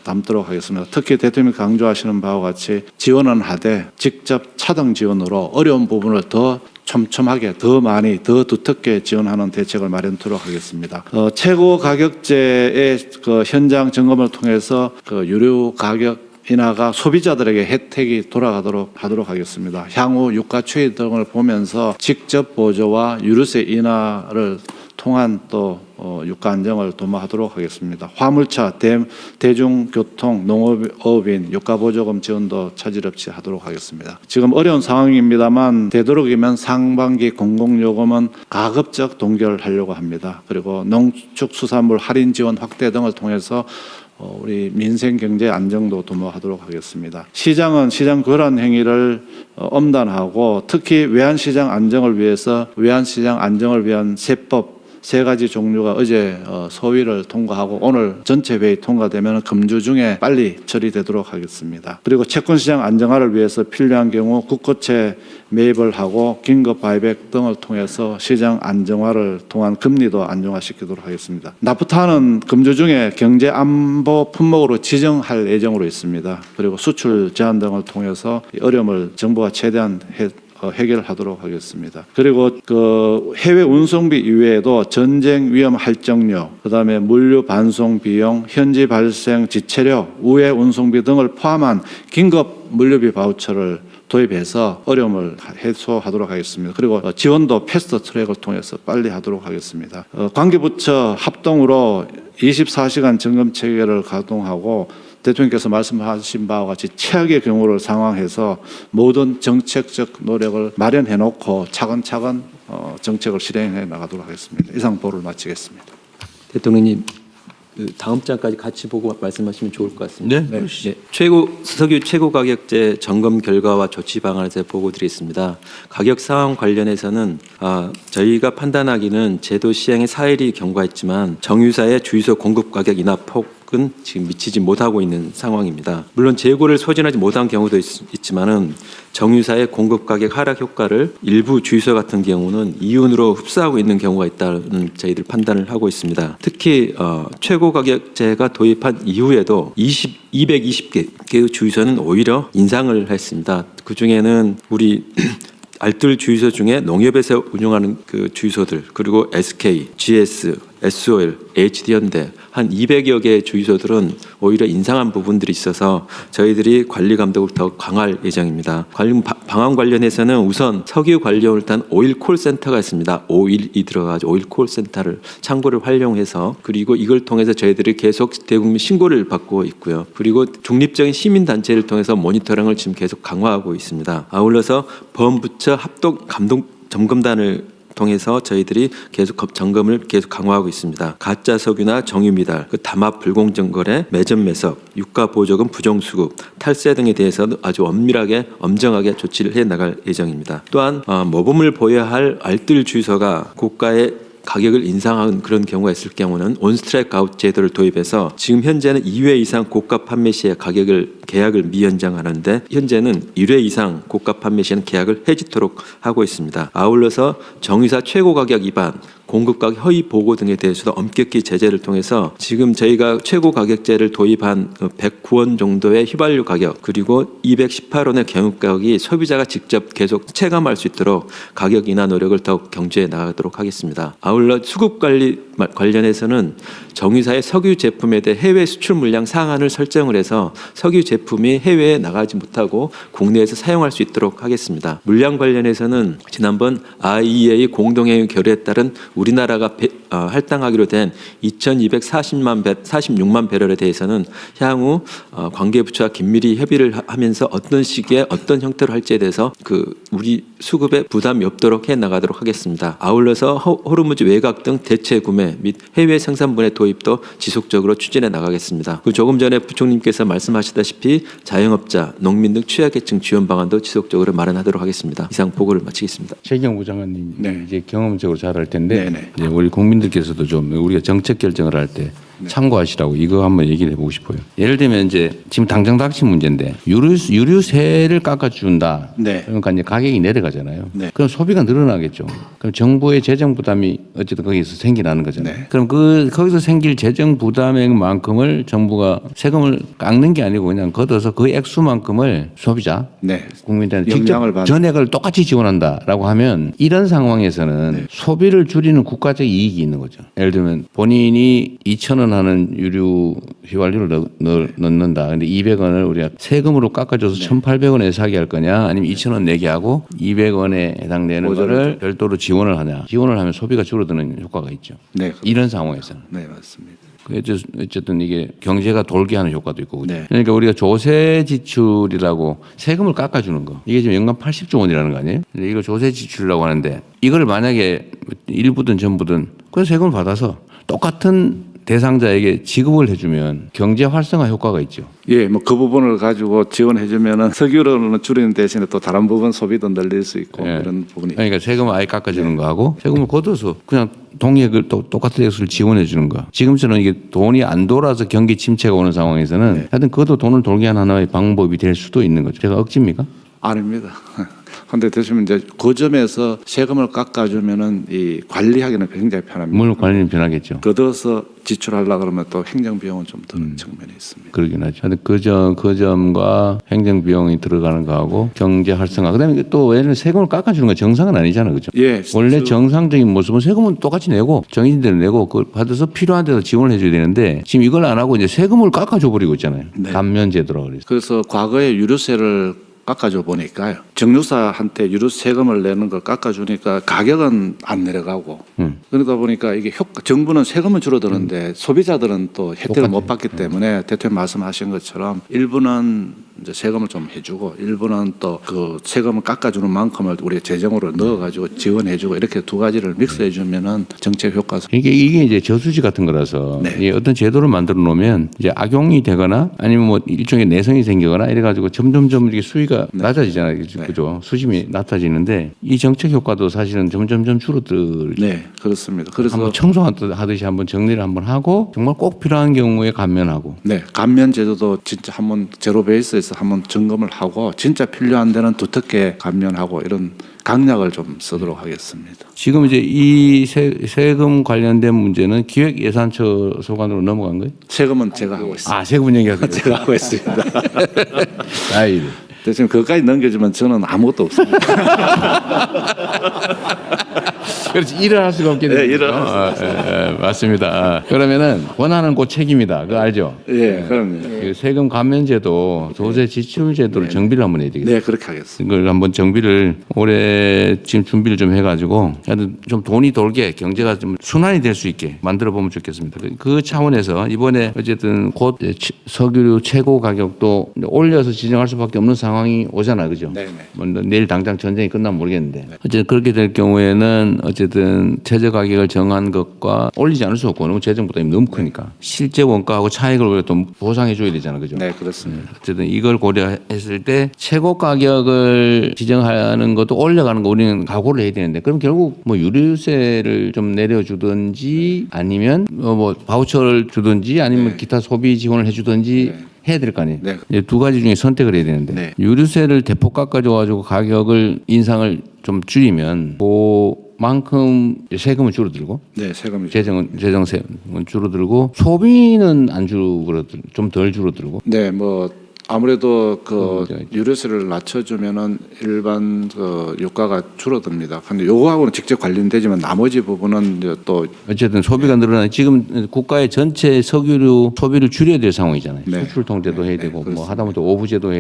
담도록 하겠습니다. 특히 대통령이 강조하시는 바와 같이 지원은 하되 직접 차등 지원으로 어려운 부분을 더 촘촘하게, 더 많이, 더 두텁게 지원하는 대책을 마련토록 하겠습니다. 최고 가격제의 그 현장 점검을 통해서 그 유류 가격 인하가 소비자들에게 혜택이 돌아가도록 하도록 하겠습니다. 향후 유가 추이 등을 보면서 직접 보조와 유류세 인하를 통한 또 유가 안정을 도모하도록 하겠습니다. 화물차, 대중교통, 농업인 유가보조금 지원도 차질 없이 하도록 하겠습니다. 지금 어려운 상황입니다만 되도록이면 상반기 공공요금은 가급적 동결하려고 합니다. 그리고 농축수산물 할인 지원 확대 등을 통해서 우리 민생 경제 안정도 도모하도록 하겠습니다. 시장은 시장 거란 행위를 엄단하고 특히 외환시장 안정을 위해서 외환시장 안정을 위한 세법 3가지 종류가 어제 소위를 통과하고 오늘 전체 회의 통과되면 금주 중에 빨리 처리되도록 하겠습니다. 그리고 채권시장 안정화를 위해서 필요한 경우 국고채 매입을 하고 긴급 바이백 등을 통해서 시장 안정화를 통한 금리도 안정화시키도록 하겠습니다. 나프타는 금주 중에 경제 안보 품목으로 지정할 예정으로 있습니다. 그리고 수출 제한 등을 통해서 어려움을 정부가 최대한 해결하도록 하겠습니다. 그리고 그 해외 운송비 이외에도 전쟁 위험 할정료, 그다음에 물류 반송 비용, 현지 발생 지체료, 우회 운송비 등을 포함한 긴급 물류비 바우처를 도입해서 어려움을 해소하도록 하겠습니다. 그리고 지원도 패스트 트랙을 통해서 빨리 하도록 하겠습니다. 관계부처 합동으로 24시간 점검 체계를 가동하고 대통령께서 말씀하신 바와 같이 최악의 경우를 상황해서 모든 정책적 노력을 마련해 놓고 차근차근 정책을 실행해 나가도록 하겠습니다. 이상 보를 마치겠습니다. 대통령님, 그 다음 장까지 같이 보고 말씀하시면 좋을 것 같습니다. 네. 석유 최고 가격제 점검 결과와 조치 방안에 대해 보고 드리겠습니다. 가격 상황 관련해서는 저희가 판단하기는 제도 시행에 사일이 경과했지만 정유사의 주유소 공급 가격 인하 폭은 지금 미치지 못하고 있는 상황입니다. 물론 재고를 소진하지 못한 경우도 있지만은 정유사의 공급 가격 하락 효과를 일부 주유소 같은 경우는 이윤으로 흡수하고 있는 경우가 있다는 저희들 판단을 하고 있습니다. 특히 최고 가격제가 도입한 이후에도 220개의 주유소는 오히려 인상을 했습니다. 그 중에는 우리 알뜰 주유소 중에 농협에서 운영하는 그 주유소들, 그리고 SK, GS, SOL, HD현대 한 200여 개의 주유소들은 오히려 인상한 부분들이 있어서 저희들이 관리 감독을 더 강화할 예정입니다. 관리 방안 관련해서는 우선 석유 관련을 단 오일 콜센터가 있습니다. 오일이 들어가지고 오일 콜센터를 창구를 활용해서, 그리고 이걸 통해서 저희들이 계속 대국민 신고를 받고 있고요. 그리고 중립적인 시민단체를 통해서 모니터링을 지금 계속 강화하고 있습니다. 아울러서 범부처 합동 감독 점검단을 통해서 저희들이 계속 점검을 계속 강화하고 있습니다. 가짜 석유나 정유 미달, 담합 불공정 거래, 매점 매석, 유가 보조금 부정 수급, 탈세 등에 대해서도 아주 엄밀하게 엄정하게 조치를 해 나갈 예정입니다. 또한 모범을 보여야 할 알뜰 주유소가 고가의 가격을 인상한 그런 경우가 있을 경우는 온스트라이크 아웃 제도를 도입해서 지금 현재는 2회 이상 고가 판매 시에 계약을 미연장하는데 현재는 1회 이상 고가 판매 시에는 계약을 해지토록 하고 있습니다. 아울러서 정유사 최고 가격 위반, 공급 가격 허위 보고 등에 대해서도 엄격히 제재를 통해서 지금 저희가 최고 가격제를 도입한 109원 정도의 휘발유 가격, 그리고 218원의 경유 가격이 소비자가 직접 계속 체감할 수 있도록 가격 인하 노력을 더욱 경주해 나가도록 하겠습니다. 아울러 수급 관리 관련해서는 정유사의 석유 제품에 대해 해외 수출 물량 상한을 설정을 해서 석유 제품이 해외에 나가지 못하고 국내에서 사용할 수 있도록 하겠습니다. 물량 관련해서는 지난번 IEA 공동회의 결의에 따른 우리나라가 할당하기로 된 2,246만 배럴에 대해서는 향후 관계부처와 긴밀히 협의를 하면서 어떤 시기에 어떤 형태로 할지에 대해서 우리 수급에 부담이 없도록 해 나가도록 하겠습니다. 아울러서 호르무즈 외곽 등 대체 구매 및 해외 생산분해 도입도 지속적으로 추진해 나가겠습니다. 조금 전에 부총님께서 말씀하시다시피 자영업자, 농민 등 취약계층 지원 방안도 지속적으로 마련하도록 하겠습니다. 이상 보고를 마치겠습니다. 최경부 장관님 네. 이제 경험적으로 잘 할 텐데 네네. 이제 우리 국민들께서도 좀 우리가 정책 결정을 할 때 참고하시라고 이거 한번 얘기를 해보고 싶어요. 예를 들면 이제 지금 당장 닥친 문제인데 유류세를 깎아준다. 네. 그러니까 이제 가격이 내려가잖아요. 네. 그럼 소비가 늘어나겠죠. 그럼 정부의 재정 부담이 어쨌든 거기서 생기나는 거잖아요. 네. 그럼 거기서 생길 재정 부담액만큼을 정부가 세금을 깎는 게 아니고 그냥 걷어서 그 액수만큼을 소비자, 네. 국민들한테 영향을 직접 전액을 똑같이 지원한다라고 하면 이런 상황에서는 네. 소비를 줄이는 국가적 이익이 있는 거죠. 예를 들면 본인이 2,000원 하는 유류 휘발유를 넣는다. 근데 200원을 우리가 세금으로 깎아줘서 1,800원에 사게 할 거냐, 아니면 2,000원 내게 하고 200원에 해당되는 거를 별도로 지원을 하냐. 지원을 하면 소비가 줄어드는 효과가 있죠. 네. 이런 상황에서는. 네, 맞습니다. 어쨌든 이게 경제가 돌게 하는 효과도 있고. 네. 그러니까 우리가 조세 지출이라고 세금을 깎아주는 거. 이게 지금 연간 80조 원이라는 거 아니에요? 근데 이걸 조세 지출이라고 하는데 이걸 만약에 일부든 전부든 그 세금을 받아서 똑같은 대상자에게 지급을 해주면 경제 활성화 효과가 있죠. 예, 뭐 그 부분을 가지고 지원해주면은 석유를 줄이는 대신에 또 다른 부분 소비도 늘릴 수 있고 그런 부분이. 그러니까 세금을 아예 깎아주는 거하고 세금을 걷어서 그냥 동액을 또 똑같은 액수를 지원해 주는 거. 지금처럼 이게 돈이 안 돌아서 경기 침체가 오는 상황에서는 하여튼 그것도 돈을 돌게 하는 하나의 방법이 될 수도 있는 거죠. 제가 억지입니까? 아닙니다. 그런데 대신 이제 그 점에서 세금을 깎아주면은 이 관리하기는 굉장히 편합니다. 물론 관리는 변하겠죠. 걷어서 지출하려 그러면 또 행정 비용은 좀 드는 측면이 있습니다. 그러긴 하죠. 하여튼 그 점과 행정 비용이 들어가는 거하고 경제 활성화. 그다음에 또 예를 들면 세금을 깎아주는 건 정상은 아니잖아요, 그죠? 예. 원래 정상적인 모습은 세금은 똑같이 내고 정해진 대로 내고 그걸 받아서 필요한 데서 지원을 해줘야 되는데 지금 이걸 안 하고 이제 세금을 깎아줘 버리고 있잖아요. 네. 감면 제도라고 그래서. 그래서 과거에 유류세를 깎아줘 보니까요. 정유사한테 유류세 세금을 내는 걸 깎아주니까 가격은 안 내려가고 그러다 보니까 이게 정부는 세금은 줄어드는데 소비자들은 또 혜택을 못 받기 때문에 대통령 말씀하신 것처럼 일부는 이제 세금을 좀 해주고 일부는 또 그 세금을 깎아주는 만큼을 우리가 재정으로 넣어가지고 지원해주고 이렇게 두 가지를 믹스해주면은 정책 효과가. 이게 이제 저수지 같은 거라서 이게 어떤 제도를 만들어 놓으면 이제 악용이 되거나 아니면 뭐 일종의 내성이 생기거나 이래가지고 점점점 이게 수위가 낮아지잖아요, 그죠? 수심이 낮아지는데 이 정책 효과도 사실은 점점점 줄어들. 네, 그렇습니다. 그래서 한번 청소하듯이 한번 정리를 한번 하고 정말 꼭 필요한 경우에 감면하고. 네, 감면 제도도 진짜 한번 제로 베이스에서 한번 점검을 하고 진짜 필요한 데는 두텁게 감면하고 이런 강약을 좀 쓰도록 하겠습니다. 지금 이제 이 세금 관련된 문제는 기획예산처 소관으로 넘어간 거예요? 세금은 제가 하고 있습니다. 아, 세금은 얘기하세요. 제가 하고 있습니다. 아이. 대신 그것까지 넘겨주면 저는 아무것도 없습니다. 그렇지, 일을 할 수가 없게 되죠. 네, 일을 맞습니다. 그러면은 권한은 곧 책임이다. 그거 알죠? 예, 그럼요. 그 세금 감면제도, 조세 지출제도를 정비를 한번 해야 되겠어요. 네, 그렇게 하겠습니다. 이걸 한번 정비를 올해 지금 준비를 좀 해가지고 하여튼 좀 돈이 돌게 경제가 좀 순환이 될 수 있게 만들어 보면 좋겠습니다. 그 차원에서 이번에 어쨌든 곧 석유류 최고 가격도 올려서 지정할 수밖에 없는 상황이 오잖아요, 그죠? 네, 네. 뭐 내일 당장 전쟁이 끝나면 모르겠는데 어쨌든 그렇게 될 경우에는 어쨌든 최저 가격을 정한 것과 올리지 않을 수 없고 너무 재정 부담이 너무 크니까 실제 원가하고 차익을 우리가 또 보상해 줘야 되잖아요, 그죠? 네, 그렇습니다. 어쨌든 이걸 고려했을 때 최고 가격을 지정하는 것도 올려가는 거 우리는 각오를 해야 되는데 그럼 결국 뭐 유류세를 좀 내려주든지 아니면 뭐 바우처를 주든지 아니면 기타 소비 지원을 해주든지 해야 될 거 아니에요. 네. 이제 두 가지 중에 선택을 해야 되는데 네. 유류세를 대폭 깎아줘가지고 가격을 인상을 좀 줄이면 그만큼 세금은 줄어들고 네, 세금이 재정세금은 줄어들고 소비는 안 줄어들 좀 덜 줄어들고. 네, 뭐 아무래도 그 유류세를 낮춰주면은 일반 그 유가가 줄어듭니다. 근데 요거하고는 직접 관련되지만 나머지 부분은 이제 또 어쨌든 소비가 늘어나는 지금 국가의 전체 석유류 소비를 줄여야 될 상황이잖아요. 네. 수출 통제도 해야 되고 뭐 하다못해 오부제도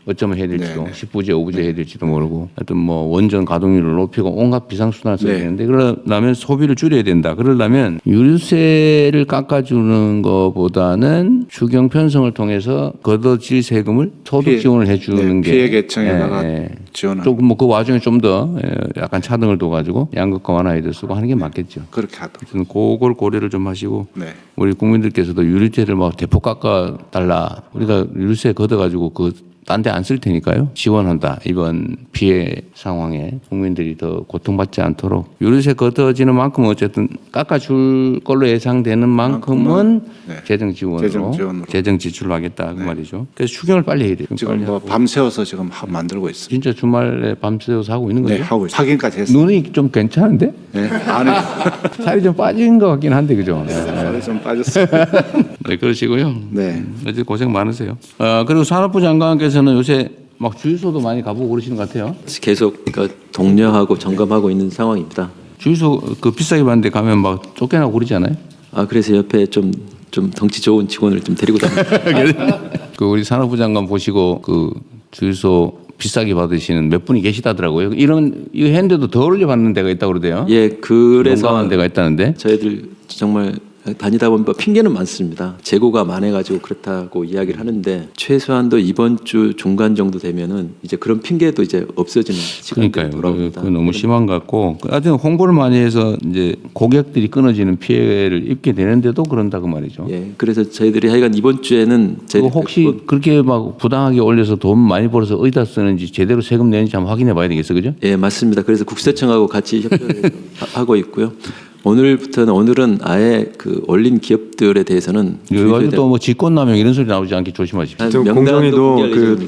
어쩌면 해야 될지도 10부제, 5부제 해야 될지도 모르고 하여튼 뭐 원전 가동률을 높이고 온갖 비상순환을 써야 되는데 그러려면 소비를 줄여야 된다. 그러려면 유류세를 깎아주는 것보다는 추경 편성을 통해서 걷어질 세금을 소득 지원을 해주는 게 피해 계층에다가 지원을 조금 뭐 그 와중에 좀 더 약간 차등을 둬가지고 양극화 완화에도 쓰고 하는 게 맞겠죠. 그렇게 하도록. 저는 그걸 고려를 좀 하시고 네. 우리 국민들께서도 유류세를 막 대폭 깎아 달라. 우리가 유류세 걷어가지고 그 딴 데 안 쓸 테니까요. 지원한다. 이번 피해 상황에 국민들이 더 고통받지 않도록 유류세 걷어지는 만큼 어쨌든 깎아줄 걸로 예상되는 만큼은 재정 지원으로 재정 지출로 하겠다 그 말이죠. 그래서 추경을 빨리 해야 돼요. 지금 뭐 밤새워서 지금 만들고 있습니다. 진짜 주말에 밤새워서 하고 있는 거죠? 네, 하고 있습니다. 확인까지 했습니다. 눈이 좀 괜찮은데? 네, 아니 살이 좀 빠진 것 같긴 한데 그죠? 살이 좀 빠졌어요. 네, 그러시고요. 네. 어제 고생 많으세요. 그리고 산업부 장관께서는 요새 막 주유소도 많이 가보고 그러시는 것 같아요. 계속 독려하고 점검하고 있는 상황입니다. 주유소 그 비싸게 받는데 가면 막 쫓겨나고 그러지 않아요? 아, 그래서 옆에 좀 덩치 좋은 직원을 좀 데리고 다닙니다. 그 우리 산업부 장관 보시고 그 주유소 비싸게 받으시는 몇 분이 계시다더라고요. 이거 했는데도 더 올려 받는 데가 있다고 그러대요. 예, 그래서 용감한 데가 있다는데. 저희들 정말 다니다 보면 핑계는 많습니다. 재고가 많아가지고 그렇다고 이야기를 하는데 최소한도 이번 주 중간 정도 되면은 이제 그런 핑계도 이제 없어지는 시간이 그러니까요. 돌아옵니다. 그 너무 심한 것 같고, 하여튼 홍보를 많이 해서 이제 고객들이 끊어지는 피해를 입게 되는데도 그런다 그 말이죠. 예, 그래서 저희들이 하여간 이번 주에는 그거 혹시 그렇게 막 부당하게 올려서 돈 많이 벌어서 어디다 쓰는지 제대로 세금 내는지 한번 확인해 봐야 되겠어, 그죠? 예, 맞습니다. 그래서 국세청하고 같이 협조를 하고 있고요. 오늘은 아예 그 올린 기업들에 대해서는 이거 또뭐 직권남용 이런 소리 나오지 않게 조심하십시오. 공정위도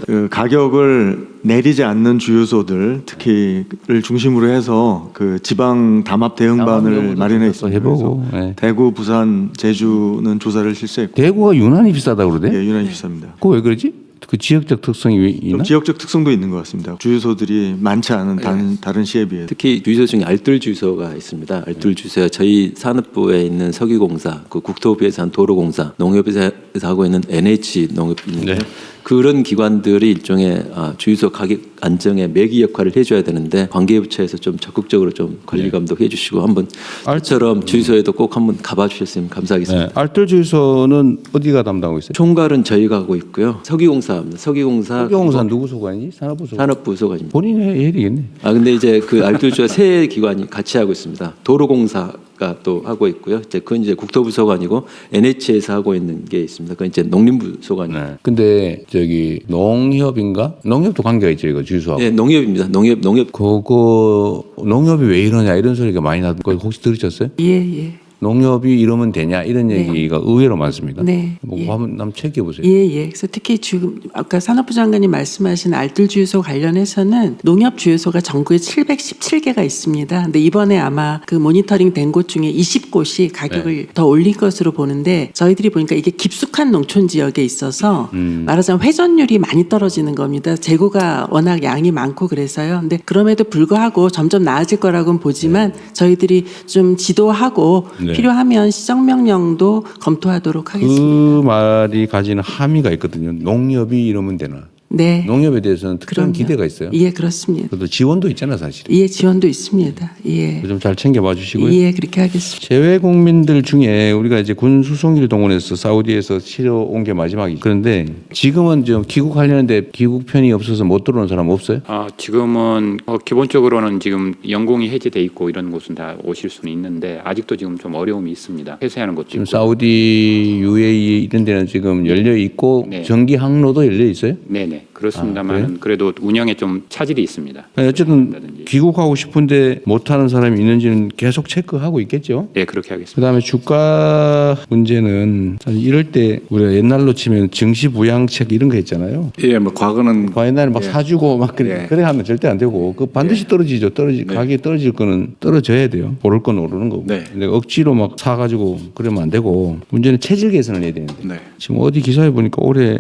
그 가격을 내리지 않는 주유소들 특히를 중심으로 해서 그 지방 담합 대응반을 마련해 있습니다. 해보고. 네. 대구, 부산, 제주는 조사를 실시했고. 대구가 유난히 비싸다고 그러대? 예, 유난히 비쌉니다. 그거 왜 그러지? 그 지역적 특성이 있나? 지역적 특성도 있는 것 같습니다. 주유소들이 많지 않은 다른 시에 비해. 특히 주유소 중에 알뜰 주유소가 있습니다. 알뜰 주유소가 저희 산업부에 있는 석유공사, 그 국토부에서 한 도로공사, 농협에서 농협에서 하고 있는 NH 농협인데 네. 그런 기관들이 일종의 주유소 가격 안정의 매기 역할을 해줘야 되는데 관계부처에서 좀 적극적으로 좀 관리 감독해 주시고 한번 알처럼 주유소에도 꼭 한번 가봐 주셨으면 감사하겠습니다. 네. 알뜰 주유소는 어디가 담당하고 있어요? 총괄은 저희가 하고 있고요. 서기공사입니다. 서기공사 누구 소관이지? 산업부 소관. 산업부 소관입니다. 본인이 해야 되겠네. 근데 이제 그 알뜰 주유소 세 기관이 같이 하고 있습니다. 도로공사가 또 하고 있고요. 이제 그건 이제 국토부 소관이고 NH에서 하고 있는 게 있습니다. 그건 이제 농림부 소관이에요. 네. 근데 저기 농협인가? 농협도 관계가 있죠, 이거 주유소하고. 네, 농협입니다. 농협. 그거 농협이 왜 이러냐 이런 소리가 많이 나던 거 혹시 들으셨어요? 예. 농협이 이러면 되냐 이런 네. 얘기가 의외로 많습니다. 네. 뭐 예. 한번 체크해보세요. 예. 그래서 특히 지금 아까 산업부 장관님 말씀하신 알뜰 주유소 관련해서는 농협 주유소가 전국에 717개가 있습니다. 근데 이번에 아마 그 모니터링 된 곳 중에 20곳이 가격을 더 올린 것으로 보는데 저희들이 보니까 이게 깊숙한 농촌 지역에 있어서 말하자면 회전율이 많이 떨어지는 겁니다. 재고가 워낙 양이 많고 그래서요. 근데 그럼에도 불구하고 점점 나아질 거라고는 보지만 저희들이 좀 지도하고 필요하면 시정명령도 검토하도록 하겠습니다. 그 말이 가지는 함의가 있거든요. 농협이 이러면 되나? 네. 농협에 대해서는 특별한 그럼요. 기대가 있어요. 예, 그렇습니다. 그래도 지원도 있잖아 사실. 예, 지원도 있습니다. 예. 좀 잘 챙겨봐 주시고요. 예, 그렇게 하겠습니다. 재외 국민들 중에 우리가 이제 군 수송기를 동원해서 사우디에서 치러 온 게 마지막이죠. 그런데 지금은 좀 귀국하려는데 귀국편이 없어서 못 들어오는 사람 없어요? 지금은 기본적으로는 지금 연공이 해제돼 있고 이런 곳은 다 오실 수는 있는데 아직도 지금 좀 어려움이 있습니다. 폐쇄하는 것도 지금 있고. 사우디, UAE 이런 데는 지금 열려 있고 네. 전기 항로도 열려 있어요? 네네 그렇습니다만 그래도 운영에 좀 차질이 있습니다. 어쨌든 귀국하고 싶은데 못하는 사람이 있는지는 계속 체크하고 있겠죠. 네 그렇게 하겠습니다. 그다음에 주가 문제는 사실 이럴 때 우리가 옛날로 치면 증시부양책 이런 거 했잖아요. 예, 뭐 과거는 옛날에 막 사주고 막 그래 하면 절대 안 되고 그 반드시 떨어지죠. 가격이 떨어질 거는 떨어져야 돼요. 오를 건 오르는 거고. 근데 억지로 막 사가지고 그러면 안 되고 문제는 체질 개선을 해야 되는데 지금 어디 기사에 보니까 올해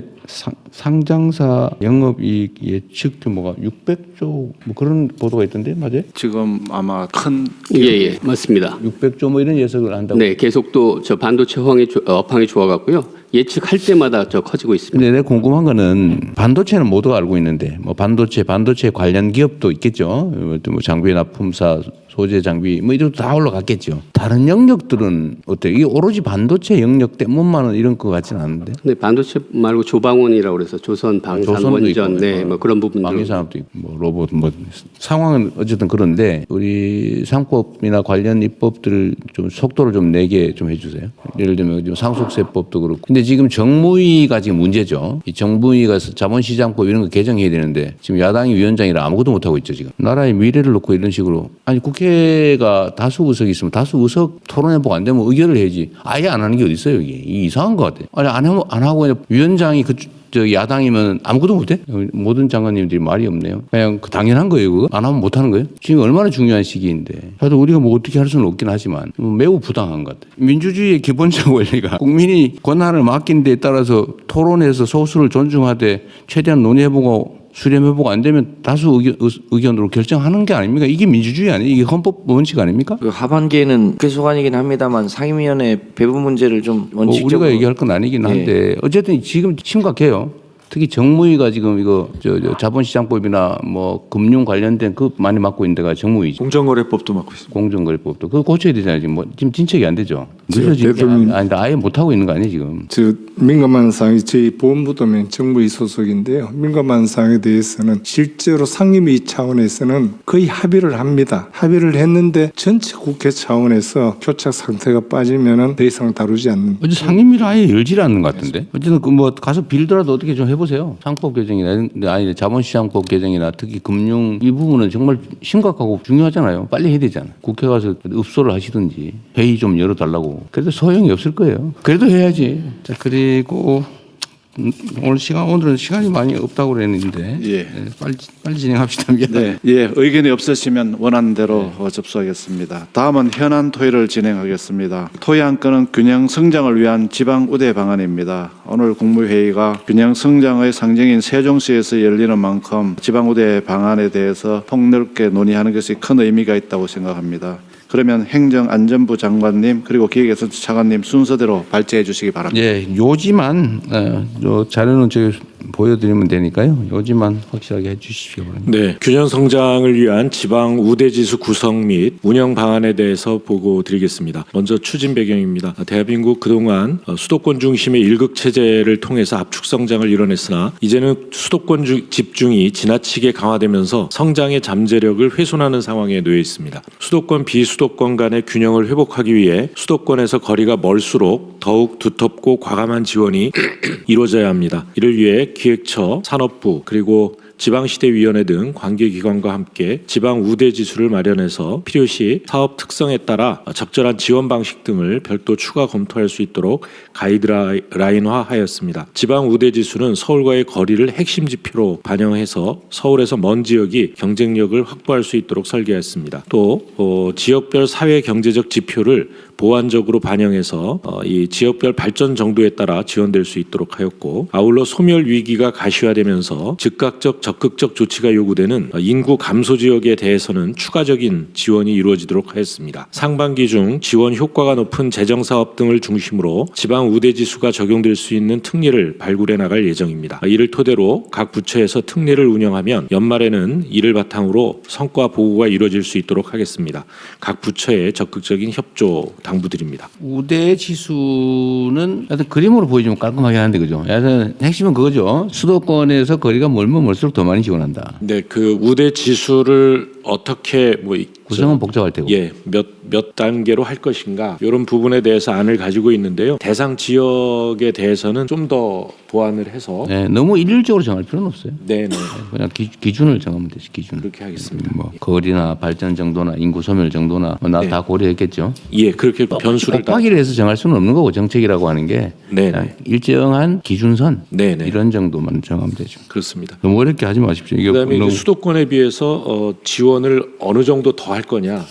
상장사 영업이익 예측 규모가 600조 뭐 그런 보도가 있던데 맞아요? 지금 아마 큰 예, 맞습니다. 600조 뭐 이런 예측을 한다고. 네, 계속 또 저 반도체 업황이 좋아갖고요. 예측할 때마다 저 커지고 있습니다. 근데 내가 궁금한 거는 반도체는 모두가 알고 있는데 뭐 반도체 관련 기업도 있겠죠. 뭐 장비 납품사, 소재 장비 뭐 이런 다 올라갔겠죠. 다른 영역들은 어때요? 이게 오로지 반도체 영역 때문만은 이런 것 같지는 않은데. 네, 반도체 말고 조방원이라고 그래서 조선, 방산, 원전, 네, 뭐 그런 부분들. 방위산업도 있고 뭐 로봇 뭐 상황은 어쨌든 그런데 우리 상법이나 관련 입법들을 좀 속도를 좀 내게 좀 해주세요. 예를 들면 지금 상속세법도 그렇고. 근데 지금 정무위가 지금 문제죠. 이 정무위가 자본시장법 이런 거 개정해야 되는데 지금 야당이 위원장이라 아무것도 못 하고 있죠 지금. 나라의 미래를 놓고 이런 식으로 아니 국회가 다수 의석이 있으면 다수 의석 토론해보고 안 되면 의결을 해야지. 아예 안 하는 게 어디 있어요 이게. 이상한 것 같아. 아니 안 하고 그냥 위원장이 야당이면 아무것도 못해? 모든 장관님들이 말이 없네요. 그냥 당연한 거예요 그거? 안 하면 못하는 거예요? 지금 얼마나 중요한 시기인데. 하여튼 우리가 뭐 어떻게 할 수는 없긴 하지만 매우 부당한 것 같아요. 민주주의의 기본적 원리가 국민이 권한을 맡긴 데에 따라서 토론해서 소수를 존중하되 최대한 논의해보고 수렴해보고 안 되면 다수 의견으로 결정하는 게 아닙니까? 이게 민주주의 아니에요? 이게 헌법 원칙 아닙니까? 그 하반기에는 국회 소관이긴 합니다만 상임위원회 배분 문제를 좀 원칙적으로 우리가 얘기할 건 아니긴 한데 어쨌든 지금 심각해요. 특히 정무위가 지금 이거 자본시장법이나 뭐 금융 관련된 그 많이 맡고 있는 데가 정무위죠. 공정거래법도 맡고 있습니다. 공정거래법도 그거 고쳐야 되잖아요. 지금 진척이 안 되죠. 늦어진 게 아닌데 아예 못 하고 있는 거 아니에요 지금. 민감한 사항이 저희 보훈부도면 정부위 소속인데요. 민감한 사항에 대해서는 실제로 상임위 차원에서는 거의 합의를 합니다. 합의를 했는데 전체 국회 차원에서 교착 상태가 빠지면은 더 이상 다루지 않는. 어제 상임위를 아예 열지 않는 것 같은데. 어쨌든 그 뭐 가서 빌더라도 어떻게 좀 해보세요. 상법 개정이나 아니 자본시장법 개정이나 특히 금융 이 부분은 정말 심각하고 중요하잖아요. 빨리 해야 되잖아. 국회 가서 읍소를 하시든지 회의 좀 열어달라고. 그래도 소용이 없을 거예요. 그래도 해야지. 자, 그리고 오늘은 시간이 많이 없다고 그랬는데 빨리 진행합시다. 네, 의견이 없으시면 원하는 대로 접수하겠습니다. 다음은 현안 토의를 진행하겠습니다. 토의 한 건은 균형 성장을 위한 지방 우대 방안입니다. 오늘 국무회의가 균형 성장의 상징인 세종시에서 열리는 만큼 지방 우대 방안에 대해서 폭넓게 논의하는 것이 큰 의미가 있다고 생각합니다. 그러면 행정안전부 장관님 그리고 기획예산 차관님 순서대로 발제해 주시기 바랍니다. 예, 요지만 요 자료는 저기 보여드리면 되니까요. 요지만 확실하게 해주시기 바랍니다. 네, 균형 성장을 위한 지방 우대지수 구성 및 운영 방안에 대해서 보고 드리겠습니다. 먼저 추진 배경입니다. 대한민국 그동안 수도권 중심의 일극 체제를 통해서 압축 성장을 이뤄냈으나 이제는 수도권 집중이 지나치게 강화되면서 성장의 잠재력을 훼손하는 상황에 놓여 있습니다. 수도권 비수도권 간의 균형을 회복하기 위해 수도권에서 거리가 멀수록 더욱 두텁고 과감한 지원이 이루어져야 합니다. 이를 위해 기획처, 산업부 그리고 지방시대위원회 등 관계기관과 함께 지방 우대지수를 마련해서 필요시 사업 특성에 따라 적절한 지원 방식 등을 별도 추가 검토할 수 있도록 가이드라인화하였습니다. 지방 우대지수는 서울과의 거리를 핵심 지표로 반영해서 서울에서 먼 지역이 경쟁력을 확보할 수 있도록 설계했습니다. 또 지역별 사회 경제적 지표를 보완적으로 반영해서 이 지역별 발전 정도에 따라 지원될 수 있도록 하였고, 아울러 소멸 위기가 가시화되면서 즉각적 적극적 조치가 요구되는 인구 감소 지역에 대해서는 추가적인 지원이 이루어지도록 하였습니다. 상반기 중 지원 효과가 높은 재정사업 등을 중심으로 지방 우대지수가 적용될 수 있는 특례를 발굴해 나갈 예정입니다. 이를 토대로 각 부처에서 특례를 운영하면 연말에는 이를 바탕으로 성과 보고가 이루어질 수 있도록 하겠습니다. 각 부처의 적극적인 협조 당부드립니다. 우대지수는 하여튼 그림으로 보여주면 깔끔하게 하는데 그죠? 하여튼 핵심은 그거죠. 수도권에서 거리가 멀면 멀수록 더 많이 지원한다. 네, 그 우대 지수를 어떻게 구성은 복잡할 테고. 예, 몇 단계로 할 것인가 이런 부분에 대해서 안을 가지고 있는데요. 대상 지역에 대해서는 좀 더 보완을 해서 네, 너무 일률적으로 정할 필요는 없어요. 네, 그냥 기준을 정하면 되지. 기준. 그렇게 하겠습니다. 뭐 거리나 발전 정도나 인구 소멸 정도나 나 다 고려했겠죠. 예, 그렇게 변수를 곱하기를 해서 정할 수는 없는 거고 정책이라고 하는 게 일정한 기준선 이런 정도만 정하면 되죠. 그렇습니다. 너무 어렵게 하지 마십시오. 이게 그다음에 너무... 이제 수도권에 비해서 지원을 어느 정도 더 할 거냐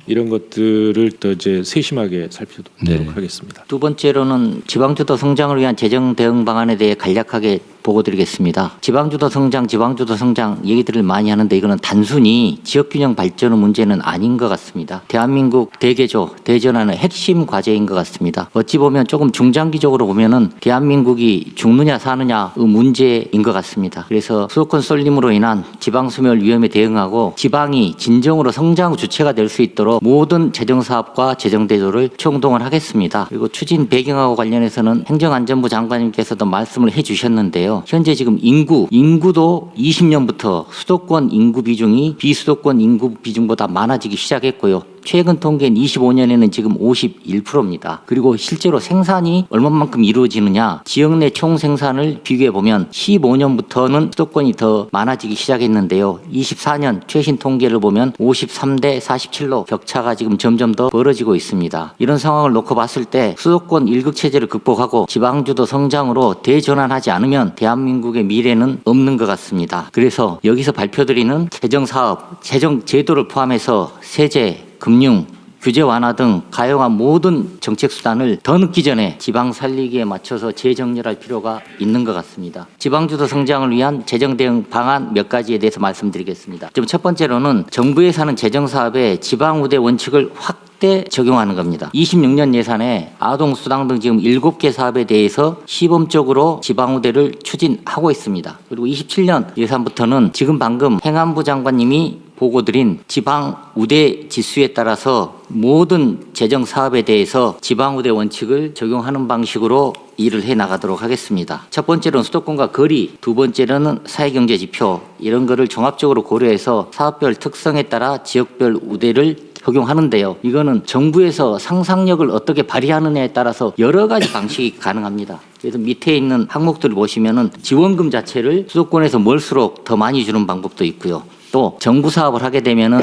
이런 것들을 더 이제 세심하게 살펴보도록 하겠습니다. 두 번째로는 지방주도 성장을 위한 재정 대응 방안에 대해 간략하게 보고드리겠습니다. 지방주도 성장 얘기들을 많이 하는데 이거는 단순히 지역균형 발전의 문제는 아닌 것 같습니다. 대한민국 대개조, 대전환의 핵심 과제인 것 같습니다. 어찌 보면 조금 중장기적으로 보면은 대한민국이 죽느냐 사느냐의 문제인 것 같습니다. 그래서 수도권 쏠림으로 인한 지방 소멸 위험에 대응하고 지방이 진정으로 성장 주체가 될 수 있도록 모든 재정사업과 재정대조를 총동원 하겠습니다. 그리고 추진 배경하고 관련해서는 행정안전부 장관님께서도 말씀을 해주셨는데요. 현재 지금 인구도 20년부터 수도권 인구 비중이 비수도권 인구 비중보다 많아지기 시작했고요. 최근 통계는 25년에는 지금 51%입니다. 그리고 실제로 생산이 얼마만큼 이루어지느냐, 지역 내 총 생산을 비교해 보면 15년부터는 수도권이 더 많아지기 시작했는데요. 24년 최신 통계를 보면 53대 47로 격차가 지금 점점 더 벌어지고 있습니다. 이런 상황을 놓고 봤을 때 수도권 일극 체제를 극복하고 지방주도 성장으로 대전환하지 않으면 대한민국의 미래는 없는 것 같습니다. 그래서 여기서 발표드리는 재정사업, 재정제도를 포함해서 세제, 금융, 규제 완화 등 가용한 모든 정책 수단을 더 늦기 전에 지방 살리기에 맞춰서 재정렬할 필요가 있는 것 같습니다. 지방주도 성장을 위한 재정 대응 방안 몇 가지에 대해서 말씀드리겠습니다. 첫 번째로는 정부에서 하는 재정사업에 지방 우대 원칙을 확대 적용하는 겁니다. 26년 예산에 아동수당 등 지금 7개 사업에 대해서 시범적으로 지방 우대를 추진하고 있습니다. 그리고 27년 예산부터는 지금 방금 행안부 장관님이 보고드린 지방 우대 지수에 따라서 모든 재정 사업에 대해서 지방 우대 원칙을 적용하는 방식으로 일을 해 나가도록 하겠습니다. 첫 번째로는 수도권과 거리, 두 번째로는 사회경제 지표 이런 거를 종합적으로 고려해서 사업별 특성에 따라 지역별 우대를 적용하는데요. 이거는 정부에서 상상력을 어떻게 발휘하느냐에 따라서 여러 가지 방식이 가능합니다. 그래서 밑에 있는 항목들을 보시면은 지원금 자체를 수도권에서 멀수록 더 많이 주는 방법도 있고요. 또 정부 사업을 하게 되면은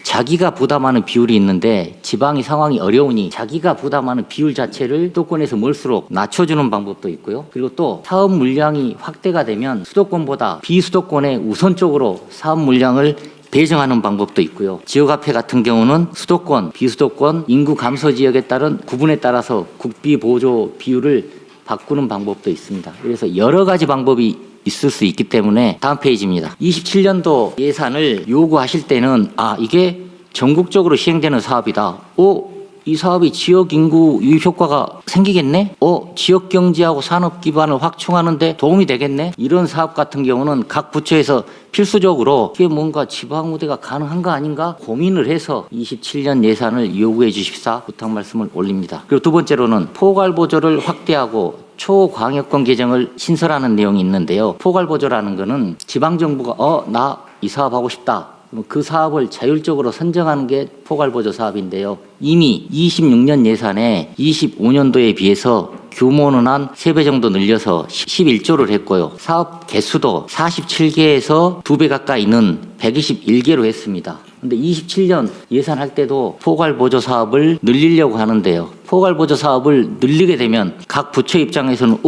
자기가 부담하는 비율이 있는데 지방이 상황이 어려우니 자기가 부담하는 비율 자체를 수도권에서 멀수록 낮춰주는 방법도 있고요. 그리고 또 사업 물량이 확대가 되면 수도권보다 비수도권에 우선적으로 사업 물량을 배정하는 방법도 있고요. 지역화폐 같은 경우는 수도권, 비수도권, 인구 감소 지역에 따른 구분에 따라서 국비 보조 비율을 바꾸는 방법도 있습니다. 그래서 여러 가지 방법이 있을 수 있기 때문에 다음 페이지입니다. 27년도 예산을 요구하실 때는 이게 전국적으로 시행되는 사업이다. 이 사업이 지역 인구 유입 효과가 생기겠네? 지역 경제하고 산업 기반을 확충하는데 도움이 되겠네? 이런 사업 같은 경우는 각 부처에서 필수적으로 이게 뭔가 지방 우대가 가능한 거 아닌가 고민을 해서 27년 예산을 요구해 주십사 부탁 말씀을 올립니다. 그리고 두 번째로는 포괄보조를 확대하고 초광역권 개정을 신설하는 내용이 있는데요. 포괄보조라는 거는 지방정부가 나 이 사업하고 싶다. 그 사업을 자율적으로 선정하는 게 포괄보조 사업인데요. 이미 26년 예산에 25년도에 비해서 규모는 한 3배 정도 늘려서 11조를 했고요. 사업 개수도 47개에서 2배 가까이는 121개로 했습니다. 근데 27년 예산할 때도 포괄보조 사업을 늘리려고 하는데요. 포괄보조 사업을 늘리게 되면 각 부처 입장에서는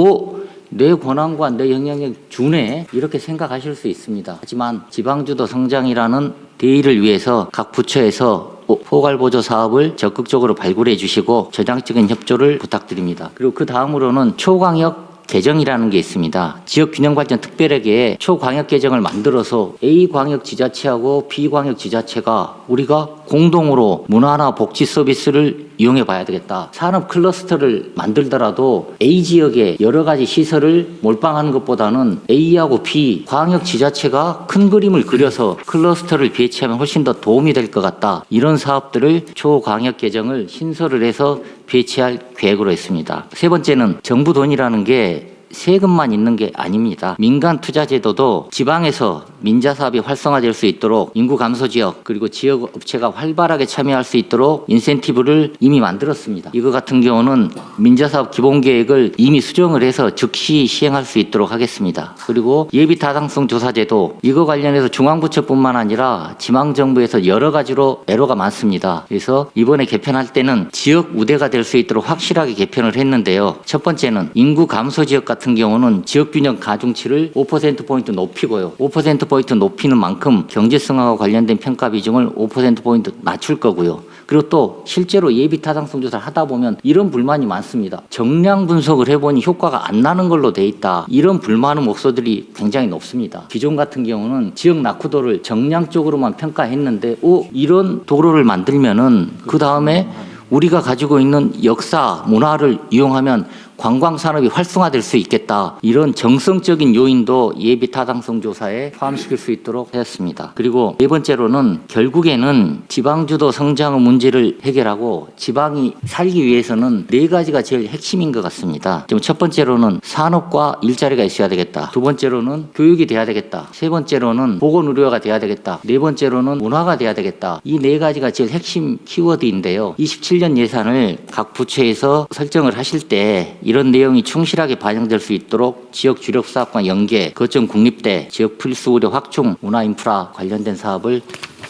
내 권한과 내 영향력 주네 이렇게 생각하실 수 있습니다. 하지만 지방주도 성장이라는 대의를 위해서 각 부처에서 포괄보조 사업을 적극적으로 발굴해 주시고 전향적인 협조를 부탁드립니다. 그리고 그 다음으로는 초광역 개정이라는 게 있습니다. 지역균형발전 특별회계에 초광역 개정을 만들어서 A광역지자체하고 B광역지자체가 우리가 공동으로 문화나 복지 서비스를 이용해 봐야 되겠다. 산업 클러스터를 만들더라도 A 지역에 여러 가지 시설을 몰빵하는 것보다는 A하고 B 광역지자체가 큰 그림을 그려서 클러스터를 배치하면 훨씬 더 도움이 될 것 같다. 이런 사업들을 초광역 개정을 신설을 해서 배치할 계획으로 했습니다. 세 번째는 정부 돈이라는 게 세금만 있는 게 아닙니다. 민간 투자 제도도 지방에서 민자 사업이 활성화될 수 있도록 인구 감소 지역 그리고 지역 업체가 활발하게 참여할 수 있도록 인센티브를 이미 만들었습니다. 이거 같은 경우는 민자 사업 기본 계획을 이미 수정을 해서 즉시 시행할 수 있도록 하겠습니다. 그리고 예비 타당성 조사 제도 이거 관련해서 중앙부처뿐만 아니라 지방 정부에서 여러 가지로 애로가 많습니다. 그래서 이번에 개편할 때는 지역 우대가 될 수 있도록 확실하게 개편을 했는데요. 첫 번째는 인구 감소 지역 같은 경우는 지역균형 가중치를 5%포인트 높이고요. 5%포인트 높이는 만큼 경제성하고 관련된 평가 비중을 5%포인트 낮출 거고요. 그리고 또 실제로 예비 타당성 조사를 하다 보면 이런 불만이 많습니다. 정량 분석을 해보니 효과가 안 나는 걸로 돼 있다. 이런 불만의 목소들이 굉장히 높습니다. 기존 같은 경우는 지역 낙후도를 정량 쪽으로만 평가했는데 이런 도로를 만들면은 그 다음에 우리가 가지고 있는 역사, 문화를 이용하면 관광산업이 활성화될 수 있겠다. 이런 정성적인 요인도 예비 타당성 조사에 포함시킬 수 있도록 하였습니다. 그리고 네 번째로는 결국에는 지방주도 성장의 문제를 해결하고 지방이 살기 위해서는 네 가지가 제일 핵심인 것 같습니다. 지금 첫 번째로는 산업과 일자리가 있어야 되겠다. 두 번째로는 교육이 돼야 되겠다. 세 번째로는 보건의료가 돼야 되겠다. 네 번째로는 문화가 돼야 되겠다. 이 네 가지가 제일 핵심 키워드인데요. 27년 예산을 각 부처에서 설정을 하실 때 이런 내용이 충실하게 반영될 수 있도록 지역 주력 사업과 연계, 거점 국립대, 지역 필수 의료 확충, 문화 인프라 관련된 사업을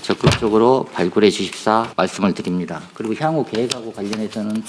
적극적으로 발굴해 주십사 말씀을 드립니다. 그리고 향후 계획하고 관련해서는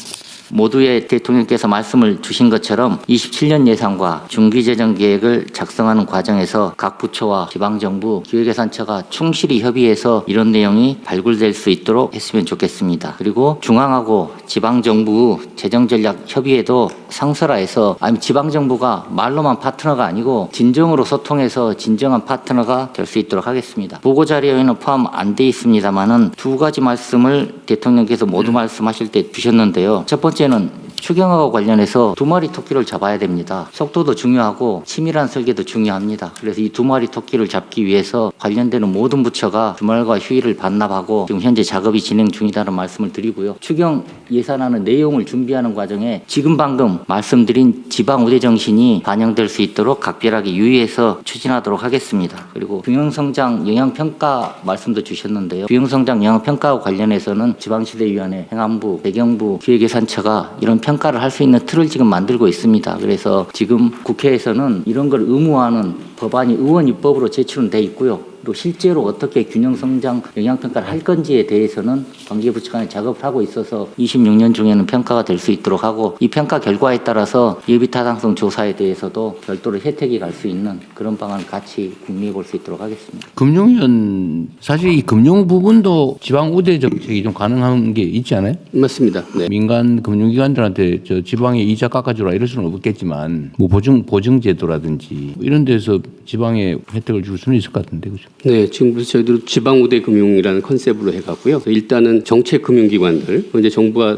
모두의 대통령께서 말씀을 주신 것처럼 27년 예산과 중기재정 계획을 작성하는 과정에서 각 부처와 지방정부, 기획예산처가 충실히 협의해서 이런 내용이 발굴될 수 있도록 했으면 좋겠습니다. 그리고 중앙하고 지방정부 재정전략 협의회도 상설화해서 지방정부가 말로만 파트너가 아니고 진정으로 소통해서 진정한 파트너가 될 수 있도록 하겠습니다. 보고자료에는 포함 안 돼 있습니다만은 두 가지 말씀을 대통령께서 모두 말씀하실 때 주셨는데요. 첫 번째는 추경하고 관련해서 두 마리 토끼를 잡아야 됩니다. 속도도 중요하고 치밀한 설계도 중요합니다. 그래서 이 두 마리 토끼를 잡기 위해서 관련되는 모든 부처가 주말과 휴일을 반납하고 지금 현재 작업이 진행 중이다는 말씀을 드리고요. 추경 예산안의 내용을 준비하는 과정에 지금 방금 말씀드린 지방 우대 정신이 반영될 수 있도록 각별하게 유의해서 추진하도록 하겠습니다. 그리고 균형성장 영향평가 말씀도 주셨는데요. 균형성장 영향평가와 관련해서는 지방시대위원회, 행안부, 재경부, 기획예산처가 이런 평가를 할 수 있는 틀을 지금 만들고 있습니다. 그래서 지금 국회에서는 이런 걸 의무화하는 법안이 의원 입법으로 제출은 돼 있고요. 또 실제로 어떻게 균형성장 영향평가를 할 건지에 대해서는 관계부처 간에 작업을 하고 있어서 26년 중에는 평가가 될 수 있도록 하고 이 평가 결과에 따라서 예비타당성 조사에 대해서도 별도로 혜택이 갈 수 있는 그런 방안을 같이 궁리해 볼 수 있도록 하겠습니다. 금융위원 사실 이 금융 부분도 지방 우대 정책이 좀 가능한 게 있지 않아요? 맞습니다. 네. 민간 금융기관들한테 지방에 이자 깎아주라 이럴 수는 없겠지만 뭐 보증 제도라든지 이런 데서 지방에 혜택을 줄 수는 있을 것 같은데 그죠? 네, 지금 저희도 지방우대 금융이라는 컨셉으로 해가고요. 일단은 정책 금융기관들, 이제 정부가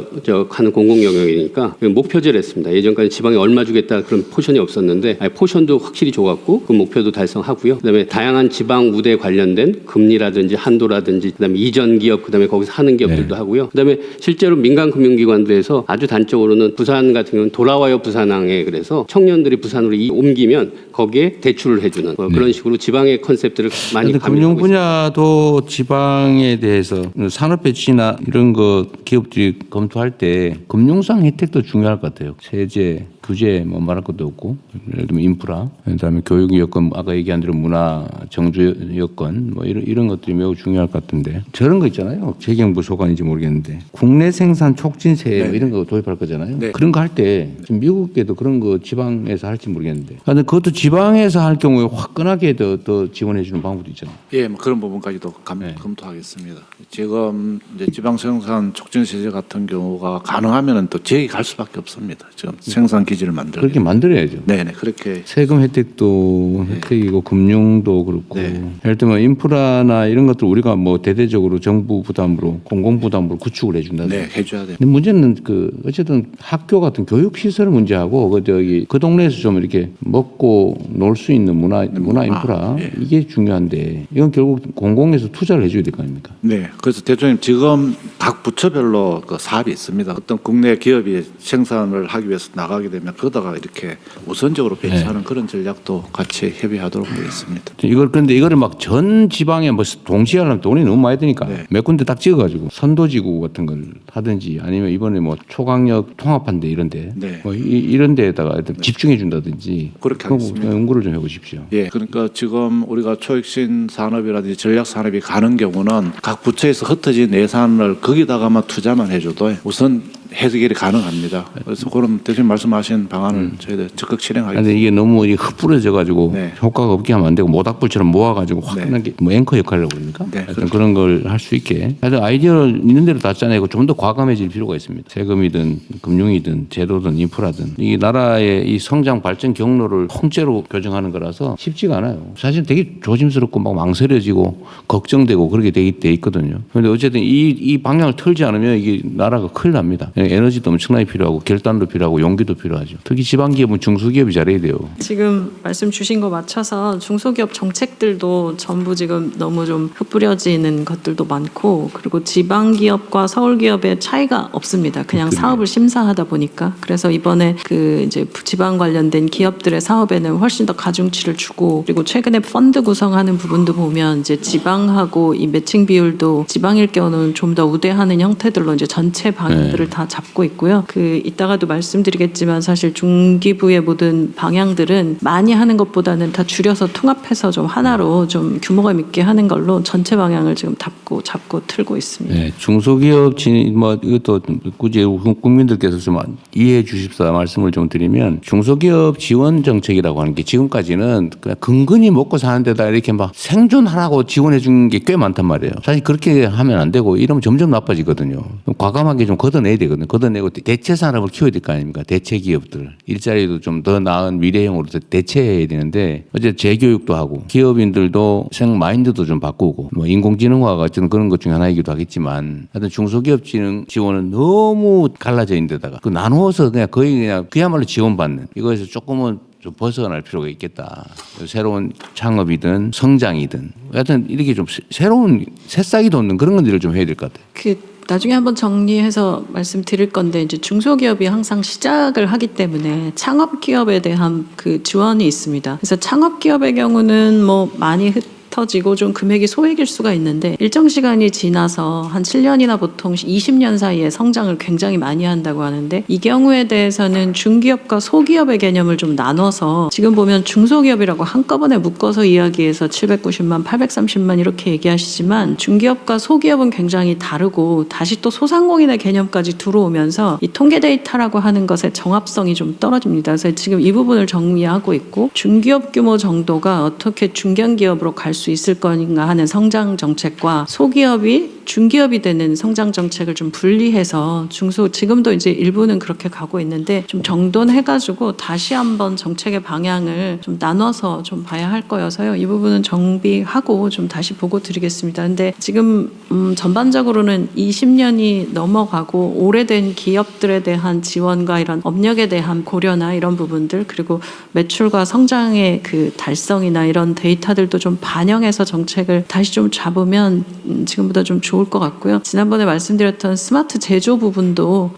하는 공공 영역이니까 목표제를 했습니다. 예전까지 지방에 얼마 주겠다 그런 포션이 없었는데 포션도 확실히 줘갖고 그 목표도 달성하고요. 그다음에 다양한 지방우대 관련된 금리라든지 한도라든지 그다음에 이전 기업 그다음에 거기서 하는 기업들도 하고요. 그다음에 실제로 민간 금융기관들에서 아주 단적으로는 부산 같은 경우는 돌아와요 부산항에 그래서 청년들이 부산으로 옮기면 거기에 대출을 해주는 그런 식으로 지방의 컨셉들을 많이 금융 분야도 지방에 대해서 산업 배치나 이런 거 기업들이 검토할 때 금융상 혜택도 중요할 것 같아요. 세제, 규제 뭐 말할 것도 없고 예를 들면 인프라, 그다음에 교육 여건 아까 얘기한 대로 문화, 정주 여건 뭐 이런 것들이 매우 중요할 것 같은데 저런 거 있잖아요. 재경부 소관인지 모르겠는데 국내 생산 촉진세 뭐 이런 거 도입할 거잖아요. 그런 거 할 때 미국에도 그런 거 지방에서 할지 모르겠는데 근데 그것도 지방에서 할 경우에 화끈하게 더 지원해 주는 방법도 있잖아요. 예, 뭐 그런 부분까지도 검토하겠습니다. 지금 이제 지방 생산 촉진세 같은 경우가 가능하면은 또 지역이 갈 수밖에 없습니다. 지금 생산 기지를 만들 그렇게 만들어야죠. 네네 그렇게 세금 혜택도 혜택이고 금융도 그렇고 예를 들면 인프라나 이런 것들 우리가 뭐 대대적으로 정부 부담으로 공공 부담으로 구축을 해준다. 네 해줘야 돼요. 근데 문제는 어쨌든 학교 같은 교육 시설 문제하고 그 동네에서 좀 이렇게 먹고 놀 수 있는 문화 인프라 이게 중요한데 이건 결국 공공에서 투자를 해줘야 될 거 아닙니까? 네, 그래서 대통령 지금 각 부처별로 그 사업이 있습니다. 어떤 국내 기업이 생산을 하기 위해서 나가게 되면 그러다가 이렇게 우선적으로 배치하는 그런 전략도 같이 협의하도록 하겠습니다. 그런데 이거를 막 전 지방에 뭐 동시에 하려면 돈이 너무 많이 드니까 몇 군데 딱 찍어가지고 선도지구 같은 걸 하든지 아니면 이번에 뭐 초강력 통합한데 이런데 뭐 이런 데에다가 집중해 준다든지 그렇게 하겠습니다. 연구를 좀 해보십시오. 예, 그러니까 지금 우리가 초혁신 산업이라든지 전략 산업이 가는 경우는 각 부처에서 흩어진 예산을 거기다가만 투자만 해줘도 우선 해결이 가능합니다. 그래서 그런 대표님 말씀하신 방안을 저희들 적극 실행하겠습니다. 근데 이게 너무 흩뿌려져 가지고 효과가 없게 하면 안 되고 모닥불처럼 모아가지고 화끈하게 뭐 앵커 역할이라고 그럽니까? 하여튼 그런 걸 할 수 있게. 하여튼 아이디어를 있는 대로 다 짜내고 좀 더 과감해질 필요가 있습니다. 세금이든 금융이든 제도든 인프라든 이 나라의 이 성장 발전 경로를 통째로 교정하는 거라서 쉽지가 않아요. 사실 되게 조심스럽고 막 망설여지고 걱정되고 그렇게 돼 있거든요. 그런데 어쨌든 이 방향을 틀지 않으면 이게 나라가 큰일 납니다. 에너지도 엄청나게 필요하고 결단도 필요하고 용기도 필요하죠. 특히 지방기업은 중소기업이 잘해야 돼요. 지금 말씀 주신 거 맞춰서 중소기업 정책들도 전부 지금 너무 좀 흩뿌려지는 것들도 많고 그리고 지방기업과 서울기업의 차이가 없습니다. 그냥 사업을 심사하다 보니까 그래서 이번에 그 이제 지방 관련된 기업들의 사업에는 훨씬 더 가중치를 주고 그리고 최근에 펀드 구성하는 부분도 보면 이제 지방하고 이 매칭 비율도 지방일 경우는 좀 더 우대하는 형태들로 이제 전체 방향들을 다 잡고 있고요. 이따가도 말씀드리겠지만 사실 중기부의 모든 방향들은 많이 하는 것보다는 다 줄여서 통합해서 좀 하나로 좀 규모감 있게 하는 걸로 전체 방향을 지금 잡고 틀고 있습니다. 네, 중소기업 뭐 이것도 굳이 국민들께서 좀 이해해 주십사 말씀을 좀 드리면 중소기업 지원 정책이라고 하는 게 지금까지는 그냥 근근히 먹고 사는 데다 이렇게 막 생존하라고 지원해 준 게 꽤 많단 말이에요. 사실 그렇게 하면 안 되고 이러면 점점 나빠지거든요. 과감하게 좀 걷어내야 되거든요. 걷어내고 대체 산업을 키워야 될 거 아닙니까? 대체 기업들. 일자리도 좀 더 나은 미래형으로 대체해야 되는데 어제 재교육도 하고 기업인들도 생 마인드도 좀 바꾸고 뭐 인공지능화가 같은 그런 것 중에 하나이기도 하겠지만 하여튼 중소기업 지원은 너무 갈라져 있는 데다가 그 나누어서 그냥 그야말로 지원받는 이거에서 조금은 좀 벗어날 필요가 있겠다. 새로운 창업이든 성장이든 하여튼 이렇게 좀 새로운 새싹이 돋는 그런 것들을 좀 해야 될 것 같아요. 나중에 한번 정리해서 말씀드릴 건데 이제 중소기업이 항상 시작을 하기 때문에 창업기업에 대한 그 지원이 있습니다. 그래서 창업기업의 경우는 뭐 많이 터지고 좀 금액이 소액일 수가 있는데 일정 시간이 지나서 한 7년이나 보통 20년 사이에 성장을 굉장히 많이 한다고 하는데 이 경우에 대해서는 중기업과 소기업의 개념을 좀 나눠서 지금 보면 중소기업이라고 한꺼번에 묶어서 이야기해서 790만, 830만 이렇게 얘기하시지만 중기업과 소기업은 굉장히 다르고 다시 또 소상공인의 개념까지 들어오면서 이 통계 데이터라고 하는 것의 정합성이 좀 떨어집니다. 그래서 지금 이 부분을 정리하고 있고 중기업 규모 정도가 어떻게 중견기업으로 갈 수 있을 것인가 하는 성장 정책과 소기업이 중기업이 되는 성장 정책을 좀 분리해서 지금도 이제 일부는 그렇게 가고 있는데 좀 정돈해가지고 다시 한번 정책의 방향을 좀 나눠서 좀 봐야 할 거여서요. 이 부분은 정비하고 좀 다시 보고 드리겠습니다. 근데 지금 전반적으로는 20년이 넘어가고 오래된 기업들에 대한 지원과 이런 업력에 대한 고려나 이런 부분들 그리고 매출과 성장의 그 달성이나 이런 데이터들도 좀 반영해서 정책을 다시 좀 잡으면 지금보다 좀 좋을 것 같고요. 지난번에 말씀드렸던 스마트 제조 부분도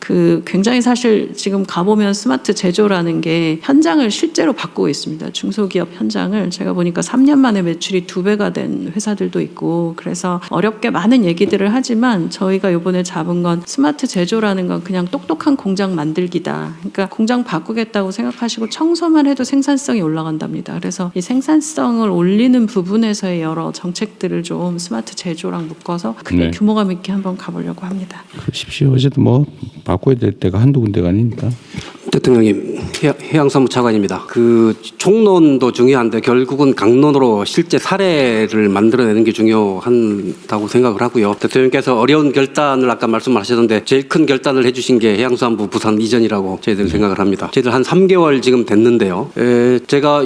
굉장히 사실 지금 가보면 스마트 제조라는 게 현장을 실제로 바꾸고 있습니다. 중소기업 현장을 제가 보니까 3년 만에 매출이 2배가 된 회사들도 있고 그래서 어렵게 많은 얘기들을 하지만 저희가 이번에 잡은 건 스마트 제조라는 건 그냥 똑똑한 공장 만들기다. 그러니까 공장 바꾸겠다고 생각하시고 청소만 해도 생산성이 올라간답니다. 그래서 이 생산성을 올리는 부분에서의 여러 정책들을 좀 스마트 제조랑 묶어서 크게 규모감 있게 한번 가보려고 합니다. 그러십시오. 어쨌든 뭐 바꿔야 될 때가 한두 군데가 아니니까. 대통령님, 해양사무 차관입니다. 총론도 중요한데 결국은 강론으로 실제 사례를 만들어내는 게 중요하다고 생각을 하고요. 대통령께서 어려운 결단을 아까 말씀하셨는데 제일 큰 결단을 해주신 게 해양수산부 부산 이전이라고 저희들 생각을 합니다. 저희들 한 3개월 지금 됐는데요. 제가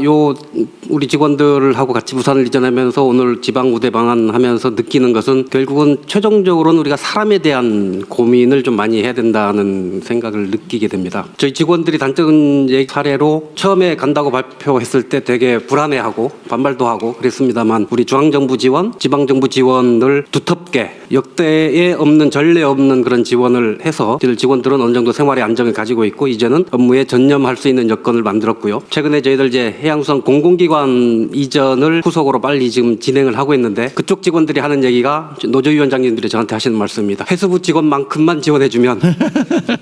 우리 직원들하고 같이 부산을 이전하면서 오늘 지방우대 방한하면서 느끼는 것은 결국은 최종적으로는 우리가 사람에 대한 고민을 좀 많이 해야 된다는 생각을 느끼게 됩니다. 저희 직원들이 단적인 사례로 처음에 간다고 발표했을 때 되게 불안해하고 반발도 하고 그랬습니다만 우리 중앙정부 지원, 지방정부 지원을 두텁게 역대에 없는 전례 없는 그런 지원을 해서 저희 직원들은 어느 정도 생활의 안정을 가지고 있고 이제는 업무에 전념할 수 있는 여건을 만들었고요. 최근에 저희들 이제 해양수산 공공기관 이전을 후속으로 빨리 지금 진행을 하고 있는데 그쪽 직원들이 하는 얘기가 노조위원장님들이 저한테 하시는 말씀입니다. 해수부 직원만큼만 지원해주면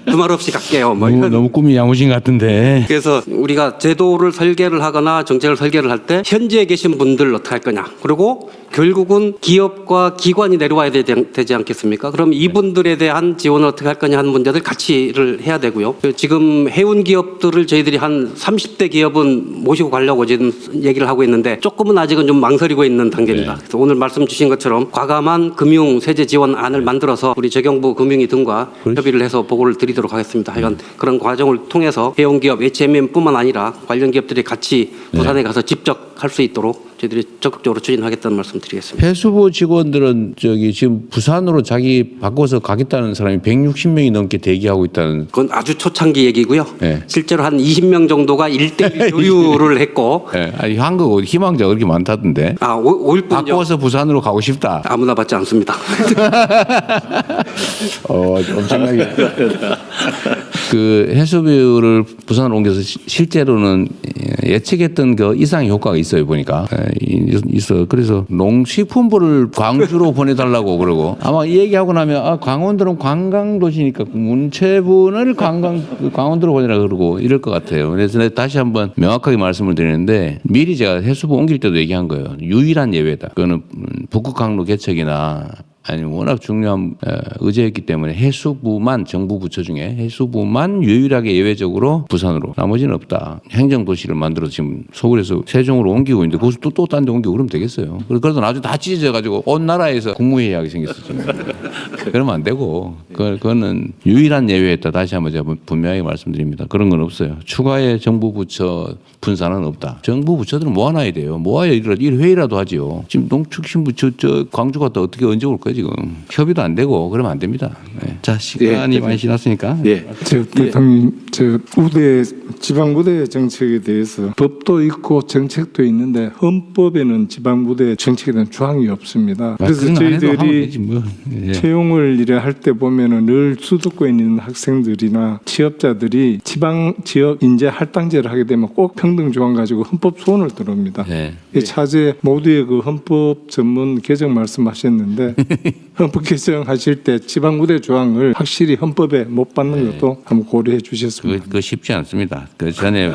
두말 없이 갈게요. 뭐 이런. 너무 꿈이 야무진 것 같은데. 그래서 우리가 제도를 설계를 하거나 정책을 설계를 할 때 현지에 계신 분들 어떻게 할 거냐. 그리고 결국은 기업과 기관이 내려와야 되지 않겠습니까? 그럼 이분들에 대한 지원을 어떻게 할 거냐 하는 문제들 같이를 해야 되고요. 지금 해운 기업들을 저희들이 한 30대 기업은 모시고 가려고 지금 얘기를 하고 있는데 조금은 아직은 좀 망설이고 있는 단계입니다. 그래서 오늘 말씀 주신 것처럼 과감한 금융 세제 지원안을 만들어서 우리 재경부 금융위 등과 협의를 해서 보고를 드리도록 하겠습니다. 하여간 그런 과정을 통해서 해운 기업 HMM뿐만 아니라 관련 기업들이 같이 부산에 가서 직접 할 수 있도록 저희들이 적극적으로 추진하겠다는 말씀 드리겠습니다. 해수부 직원들은 지금 부산으로 자기 바꿔서 가겠다는 사람이 160명이 넘게 대기하고 있다는. 그건 아주 초창기 얘기고요. 실제로 한 20명 정도가 1대1 교류를 했고. 아니 한국 희망자가 그렇게 많다던데. 5일뿐요. 바꿔서 부산으로 가고 싶다. 아무나 받지 않습니다. 엄청나게. 해수부를 부산으로 옮겨서 실제로는 예측했던 그 이상 효과가 있어요 보니까. 있어. 그래서 농식품부를 광주로 보내달라고 그러고 아마 이 얘기하고 나면 강원도는 관광도시니까 문체부를 강원도로 보내라 그러고 이럴 것 같아요. 그래서 다시 한번 명확하게 말씀을 드리는데 미리 제가 해수부 옮길 때도 얘기한 거예요. 유일한 예외다. 그거는 북극 항로 개척이나 아니면 워낙 중요한 의제였기 때문에 해수부만 정부 부처 중에 해수부만 유일하게 예외적으로 부산으로 나머지는 없다. 행정도시를 만들어서 지금 서울에서 세종으로 옮기고 있는데 거기서 또 딴 데 옮기고 그러면 되겠어요. 그래서 나중에 다 찢어져가지고 온 나라에서 국무회의하게 생겼었죠. 그러면 안 되고 그거는 유일한 예외였다. 다시 한번 제가 분명하게 말씀드립니다. 그런 건 없어요. 추가의 정부 부처 분산은 없다. 정부 부처들은 모아놔야 돼요. 모아야 일 회의라도 하지요. 지금 농축신부 저 광주 갔다 어떻게 언제 올 거예요? 지금 협의도 안 되고 그러면 안 됩니다. 자 시간이 많이 지났으니까. 대통령 지방부대 정책에 대해서 법도 있고 정책도 있는데 헌법에는 지방부대 정책에 대한 조항이 없습니다. 그래서 저희들이 채용을 이래 할 때 보면은 늘 수도권에 있는 학생들이나 취업자들이 지방 지역 인재 할당제를 하게 되면 꼭 평등 조항 가지고 헌법 소원을 들어옵니다. 차제 모두의 그 헌법 전문 개정 말씀하셨는데 헌법 개정하실 때 지방부대 조항을 확실히 헌법에 못 받는 것도 한번 고려해 주셨습니다. 그거 쉽지 않습니다. 그 전에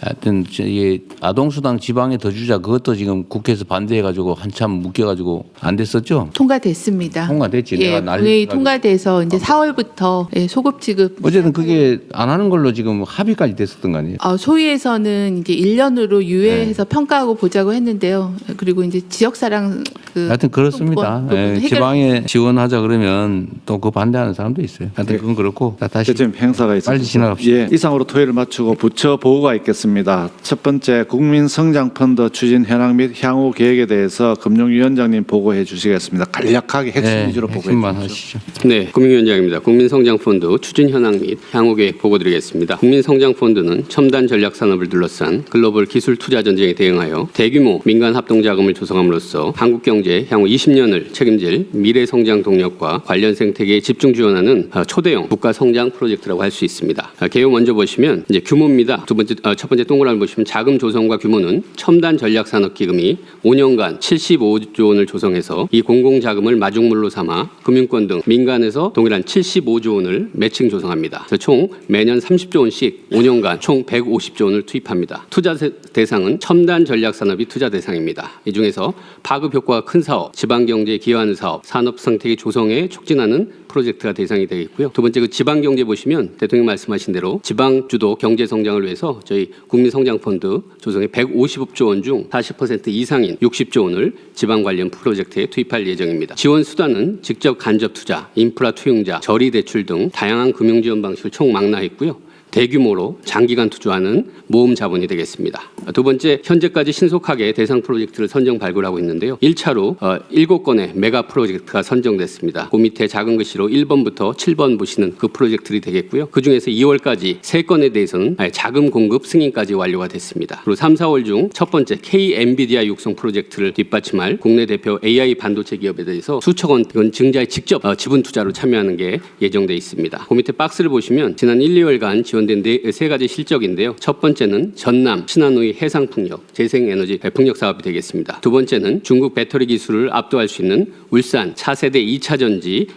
하여튼 이 아동수당 지방에 더 주자 그것도 지금 국회에서 반대해가지고 한참 묶여가지고 안 됐었죠? 통과됐습니다. 통과됐지. 예, 내가 난리 본회의 나가지고. 통과돼서 이제 4월부터 예, 소급 지급. 어쨌든 그게 안 하는 걸로 지금 합의까지 됐었던 거 아니에요? 소위에서는 이제 1년으로 유예해서 평가하고 보자고 했는데요. 그리고 이제 지역사랑 하여튼 그렇습니다. 예, 지방에 지원하자 그러면 또 그 반대하는 사람도 있어요. 하여튼 그건 그렇고 다시 지금 행사가 있습니다. 빨리 지나갑시다. 예, 이상으로 토의를 마치고 부처 보고가 있겠습니다. 첫 번째 국민성장펀드 추진 현황 및 향후 계획에 대해서 금융위원장님 보고해 주시겠습니다. 간략하게 핵심 위주로 보고해 핵심만 주시죠. 하시죠. 네, 국민위원장입니다. 국민성장펀드 추진 현황 및 향후 계획 보고드리겠습니다. 국민성장펀드는 첨단 전략 산업을 둘러싼 글로벌 기술 투자 전쟁에 대응하여 대규모 민간 합동 자금을 조성함으로써 한국 경제의 향후 20년을 책임질 미래 성장 동력과 관련 생태계에 집중 지원하는 초대형 국가 성장 프로젝트라고 할 수 있습니다. 개요 먼저 보시면 이제 규모입니다. 첫 번째 동그라미 보시면 자금 조성과 규모는 첨단 전략 산업 기금이 5년간 75조 원을 조성해서 이 공공 자금을 마중물로 삼아 금융권 등 민간에서 동일한 75조 원을 매칭 조성합니다. 그래서 총 매년 30조 원씩 5년간 총 150조 원을 투입합니다. 투자 대상은 첨단 전략 산업이 투자 대상입니다. 이 중에서 파급 효과가 큰 사업, 지방 경제에 기여하는 사업, 산업 생태계 조성에 촉진하는 프로젝트가 대상이 되겠고요. 두 번째 그 지방 경제 보시면 대통령 말씀하신 대로 지방 주도 경제 성장을 위해서 저희 국민성장펀드 조성에 150조 원 중 40% 이상인 60조 원을 지방 관련 프로젝트에 투입할 예정입니다. 지원 수단은 직접 간접 투자, 인프라 투융자, 저리 대출 등 다양한 금융 지원 방식을 총망라했고요. 대규모로 장기간 투자하는 모금 자본이 되겠습니다. 두 번째, 현재까지 신속하게 대상 프로젝트를 선정 발굴하고 있는데요. 1차로 7건의 메가 프로젝트가 선정됐습니다. 그 밑에 작은 글씨로 1번부터 7번 보시는 그 프로젝트들이 되겠고요. 그중에서 2월까지 3건에 대해서는 자금 공급 승인까지 완료가 됐습니다. 그리고 3, 4월 중 첫 번째 K-엔비디아 육성 프로젝트를 뒷받침할 국내 대표 AI 반도체 기업에 대해서 수천 원 증자에 직접 지분 투자로 참여하는 게 예정돼 있습니다. 그 밑에 박스를 보시면 지난 1, 2월간 지원된 세 가지 실적인데요. 첫 번째는 전남 신안우이 해상풍력 재생에너지 풍력 사업이 되겠습니다. 두 번째는 중국 배터리 기술을 압도할 수 있는 울산 차세대 2차 전지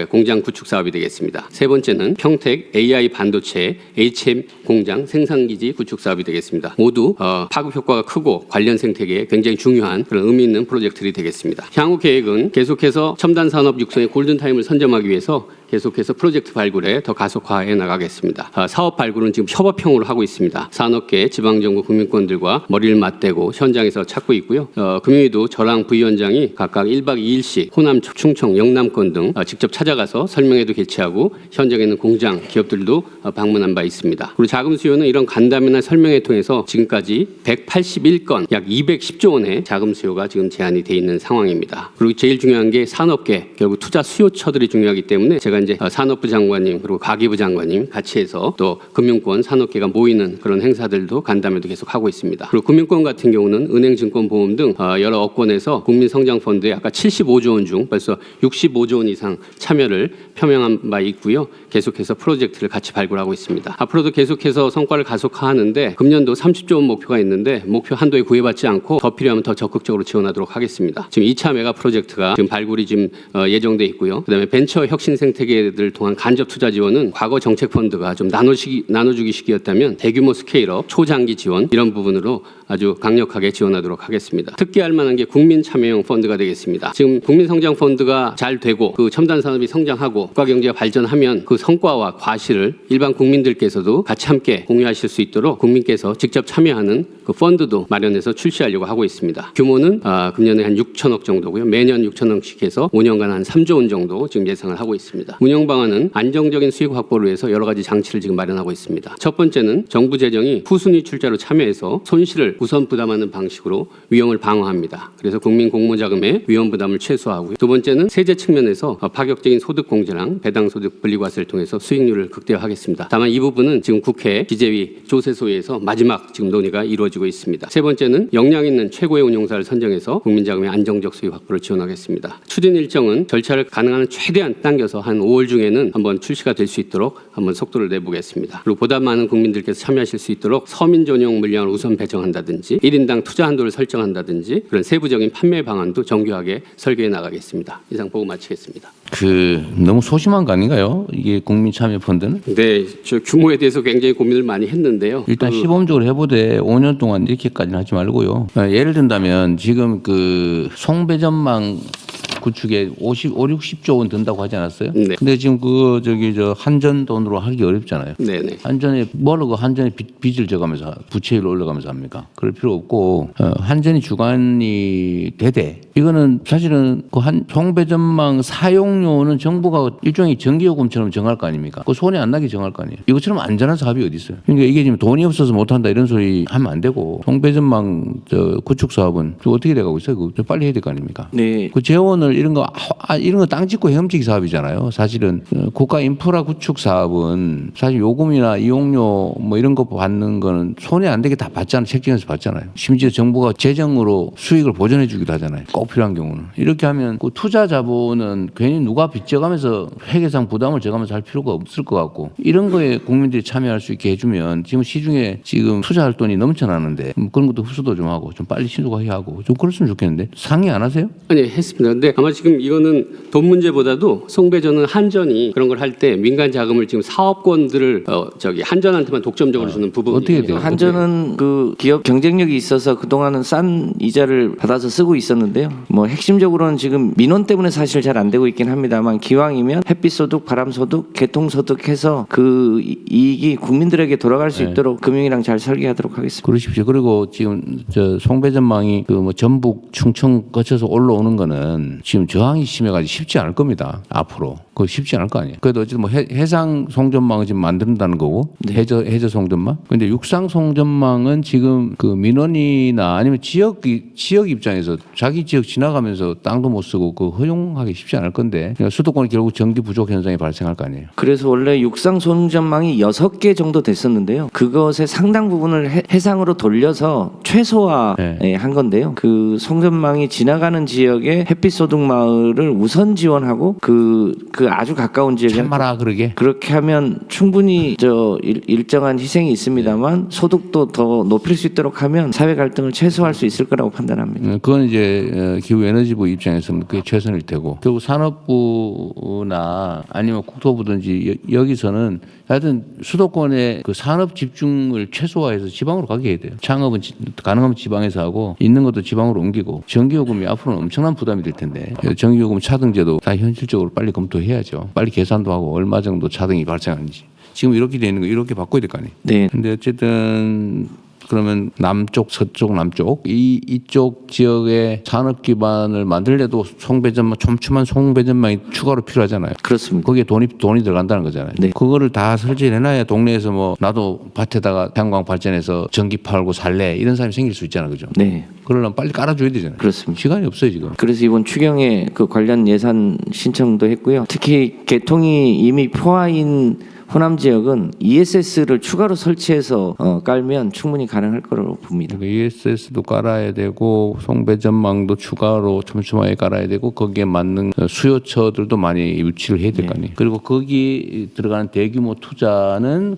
공장 구축 사업이 되겠습니다. 세 번째는 평택 AI 반도체 HM 공장 생산기지 구축 사업이 되겠습니다. 모두 파급 효과가 크고 관련 생태계에 굉장히 중요한 그런 의미 있는 프로젝트들이 되겠습니다. 향후 계획은 계속해서 첨단 산업 육성의 골든타임을 선점하기 위해서 계속해서 프로젝트 발굴에 더 가속화해 나가겠습니다. 사업 발굴은 지금 협업형으로 하고 있습니다. 산업계, 지방정부, 국민권들과 머리를 맞대고 현장에서 찾고 있고요. 금요일도 저랑 부위원장이 각각 1박 2일씩 호남, 충청, 영남권 등 직접 찾아가서 설명회도 개최하고 현장에 있는 공장, 기업들도 방문한 바 있습니다. 그리고 자금 수요는 이런 간담회나 설명회 통해서 지금까지 181건, 약 210조 원의 자금 수요가 지금 제한이 돼 있는 상황입니다. 그리고 제일 중요한 게 산업계, 결국 투자 수요처들이 중요하기 때문에 제가 이제 산업부 장관님 그리고 가기부 장관님 같이 해서 또 금융권 산업계가 모이는 그런 행사들도 간담회도 계속 하고 있습니다. 그리고 금융권 같은 경우는 은행, 증권, 보험 등 여러 업권에서 국민성장펀드에 아까 75조 원 중 벌써 65조 원 이상 참여를 표명한 바 있고요. 계속해서 프로젝트를 같이 발굴하고 있습니다. 앞으로도 계속해서 성과를 가속화하는데 금년도 30조 원 목표가 있는데 목표 한도에 구애받지 않고 더 필요하면 더 적극적으로 지원하도록 하겠습니다. 지금 2차 메가 프로젝트가 지금 발굴이 지금 예정돼 있고요. 그다음에 벤처 혁신 생태계를 통한 간접 투자 지원은 과거 정책 펀드가 좀 나눠주기 식이었다면 대규모 스케일업, 초장기 지원 이런 부분으로 아주 강력하게 지원하도록 하겠습니다. 특기할 만한 게 국민 참여형 펀드가 되겠습니다. 지금 국민성장펀드가 잘 되고 그 첨단 산업이 성장하고 국가 경제가 발전하면 그 성과와 과실을 일반 국민들께서도 같이 함께 공유하실 수 있도록 국민께서 직접 참여하는 그 펀드도 마련해서 출시하려고 하고 있습니다. 규모는 금년에 한 6천억 정도고요. 매년 6천억씩 해서 5년간 한 3조 원 정도 지금 예상을 하고 있습니다. 운영 방안은 안정적인 수익 확보를 위해서 여러 가지 장치를 지금 마련하고 있습니다. 첫 번째는 정부 재정이 후순위 출자로 참여해서 손실을 우선 부담하는 방식으로 위험을 방어합니다. 그래서 국민 공모자금의 위험 부담을 최소화하고요. 두 번째는 세제 측면에서 파격적인 소득 공제랑 배당소득 분리과세를 통해서 수익률을 극대화하겠습니다. 다만 이 부분은 지금 국회 기재위 조세소위에서 마지막 지금 논의가 이루어지고 있습니다. 세 번째는 역량 있는 최고의 운용사를 선정해서 국민자금의 안정적 수익 확보를 지원하겠습니다. 추진 일정은 절차를 가능한 최대한 당겨서 한 5월 중에는 한번 출시가 될 수 있도록 한번 속도를 내보겠습니다. 그리고 보다 많은 국민들께서 참여하실 수 있도록 서민 전용 물량을 우선 배정한다든지 1인당 투자 한도를 설정한다든지 그런 세부적인 판매 방안도 정교하게 설계해 나가겠습니다. 이상 보고 마치겠습니다. 너무 소심한 거 아닌가요? 이게 국민참여펀드는? 네, 저 규모에 대해서 굉장히 고민을 많이 했는데요. 일단 시범적으로 해보되 5년 동안 이렇게까지는 하지 말고요. 예를 든다면 지금 그 송배전망 구축에 60조 원 든다고 하지 않았어요? 네. 근데 지금 한전 돈으로 하기 어렵잖아요. 네네. 한전에 한전에 빚을 져가면서 부채율을 올려가면서 합니까? 그럴 필요 없고 한전이 주관이 되되 이거는 사실은 그 송배전망 사용료는 정부가 일종의 전기요금처럼 정할 거 아닙니까? 그 손해 안 나게 정할 거 아니에요. 이것처럼 안전한 사업이 어디 있어요? 그러니까 이게 지금 돈이 없어서 못한다 이런 소리 하면 안 되고 송배전망 구축 사업은 어떻게 돼가고 있어요? 그거 빨리 해야 될 거 아닙니까? 네. 그 재원을 이런 거 땅 짓고 헤엄치기 사업이잖아요. 사실은 국가 인프라 구축 사업은 사실 요금이나 이용료 뭐 이런 거 받는 거는 손해 안 되게 다 받잖아요. 책정해서 받잖아요. 심지어 정부가 재정으로 수익을 보전해 주기도 하잖아요. 꼭 필요한 경우는. 이렇게 하면 그 투자 자본은 괜히 누가 빚져가면서 회계상 부담을 져가면서 할 필요가 없을 것 같고 이런 거에 국민들이 참여할 수 있게 해주면 지금 시중에 지금 투자할 돈이 넘쳐나는데 그런 것도 흡수도 좀 하고 좀 빨리 신속하게 하고 좀 그랬으면 좋겠는데 상의 안 하세요? 아니, 했습니다. 근데 아마 지금 이거는 돈 문제보다도 송배전은 한전이 그런 걸 할 때 민간 자금을 지금 사업권들을 한전한테만 독점적으로 주는 부분이 어떻게 돼요? 한전은 그 기업 경쟁력이 있어서 그동안은 싼 이자를 받아서 쓰고 있었는데요. 뭐 핵심적으로는 지금 민원 때문에 사실 잘 안 되고 있긴 합니다만 기왕이면 햇빛소득, 바람소득, 개통소득 해서 그 이익이 국민들에게 돌아갈 수 있도록 금융이랑 잘 설계하도록 하겠습니다. 그러십시오. 그리고 지금 송배전망이 그 뭐 전북, 충청 거쳐서 올라오는 거는 지금 저항이 심해가지고 쉽지 않을 겁니다. 앞으로. 그거 쉽지 않을 거 아니에요. 그래도 어쨌든 뭐 해상 송전망을 지금 만든다는 거고 해저 송전망. 근데 육상 송전망은 지금 그 민원이나 아니면 지역 입장에서 자기 지역 지나가면서 땅도 못 쓰고 그 허용하기 쉽지 않을 건데 그러니까 수도권이 결국 전기 부족 현상이 발생할 거 아니에요. 그래서 원래 육상 송전망이 6개 정도 됐었는데요. 그것의 상당 부분을 해상으로 돌려서 최소화한 건데요. 그 송전망이 지나가는 지역의 햇빛소득 마을을 우선 지원하고 그 아주 가까운 지역에 참마라 그렇게 하면 충분히 일정한 희생이 있습니다만 소득도 더 높일 수 있도록 하면 사회 갈등을 최소화할 수 있을 거라고 판단합니다. 그건 이제 기후에너지부 입장에서는 그게 최선일 테고 결국 산업부나 아니면 국토부든지 여기서는 하여튼 수도권의 그 산업 집중을 최소화해서 지방으로 가게 해야 돼요. 창업은 가능하면 지방에서 하고 있는 것도 지방으로 옮기고 전기요금이 앞으로는 엄청난 부담이 될 텐데 전기요금 차등제도 다 현실적으로 빨리 검토해야죠. 빨리 계산도 하고 얼마 정도 차등이 발생하는지. 지금 이렇게 되어 있는 거 이렇게 바꿔야 될 거 아니에요. 네. 근데 어쨌든 그러면 남쪽, 서쪽, 남쪽 이쪽 지역의 산업 기반을 만들려도 촘촘한 송배전망이 추가로 필요하잖아요. 그렇습니다. 거기에 돈이 들어간다는 거잖아요. 네. 그거를 다 설치해놔야 동네에서 뭐 나도 밭에다가 태양광 발전해서 전기 팔고 살래 이런 사람이 생길 수 있잖아요, 그죠? 네. 그러려면 빨리 깔아줘야 되잖아요. 그렇습니다. 시간이 없어요 지금. 그래서 이번 추경에 그 관련 예산 신청도 했고요. 특히 개통이 이미 포화인 호남 지역은 ESS를 추가로 설치해서 깔면 충분히 가능할 거라고 봅니다. ESS도 깔아야 되고 송배전망도 추가로 촘촘하게 깔아야 되고 거기에 맞는 수요처들도 많이 유치를 해야 될 거 아니에요. 그리고 거기 들어가는 대규모 투자는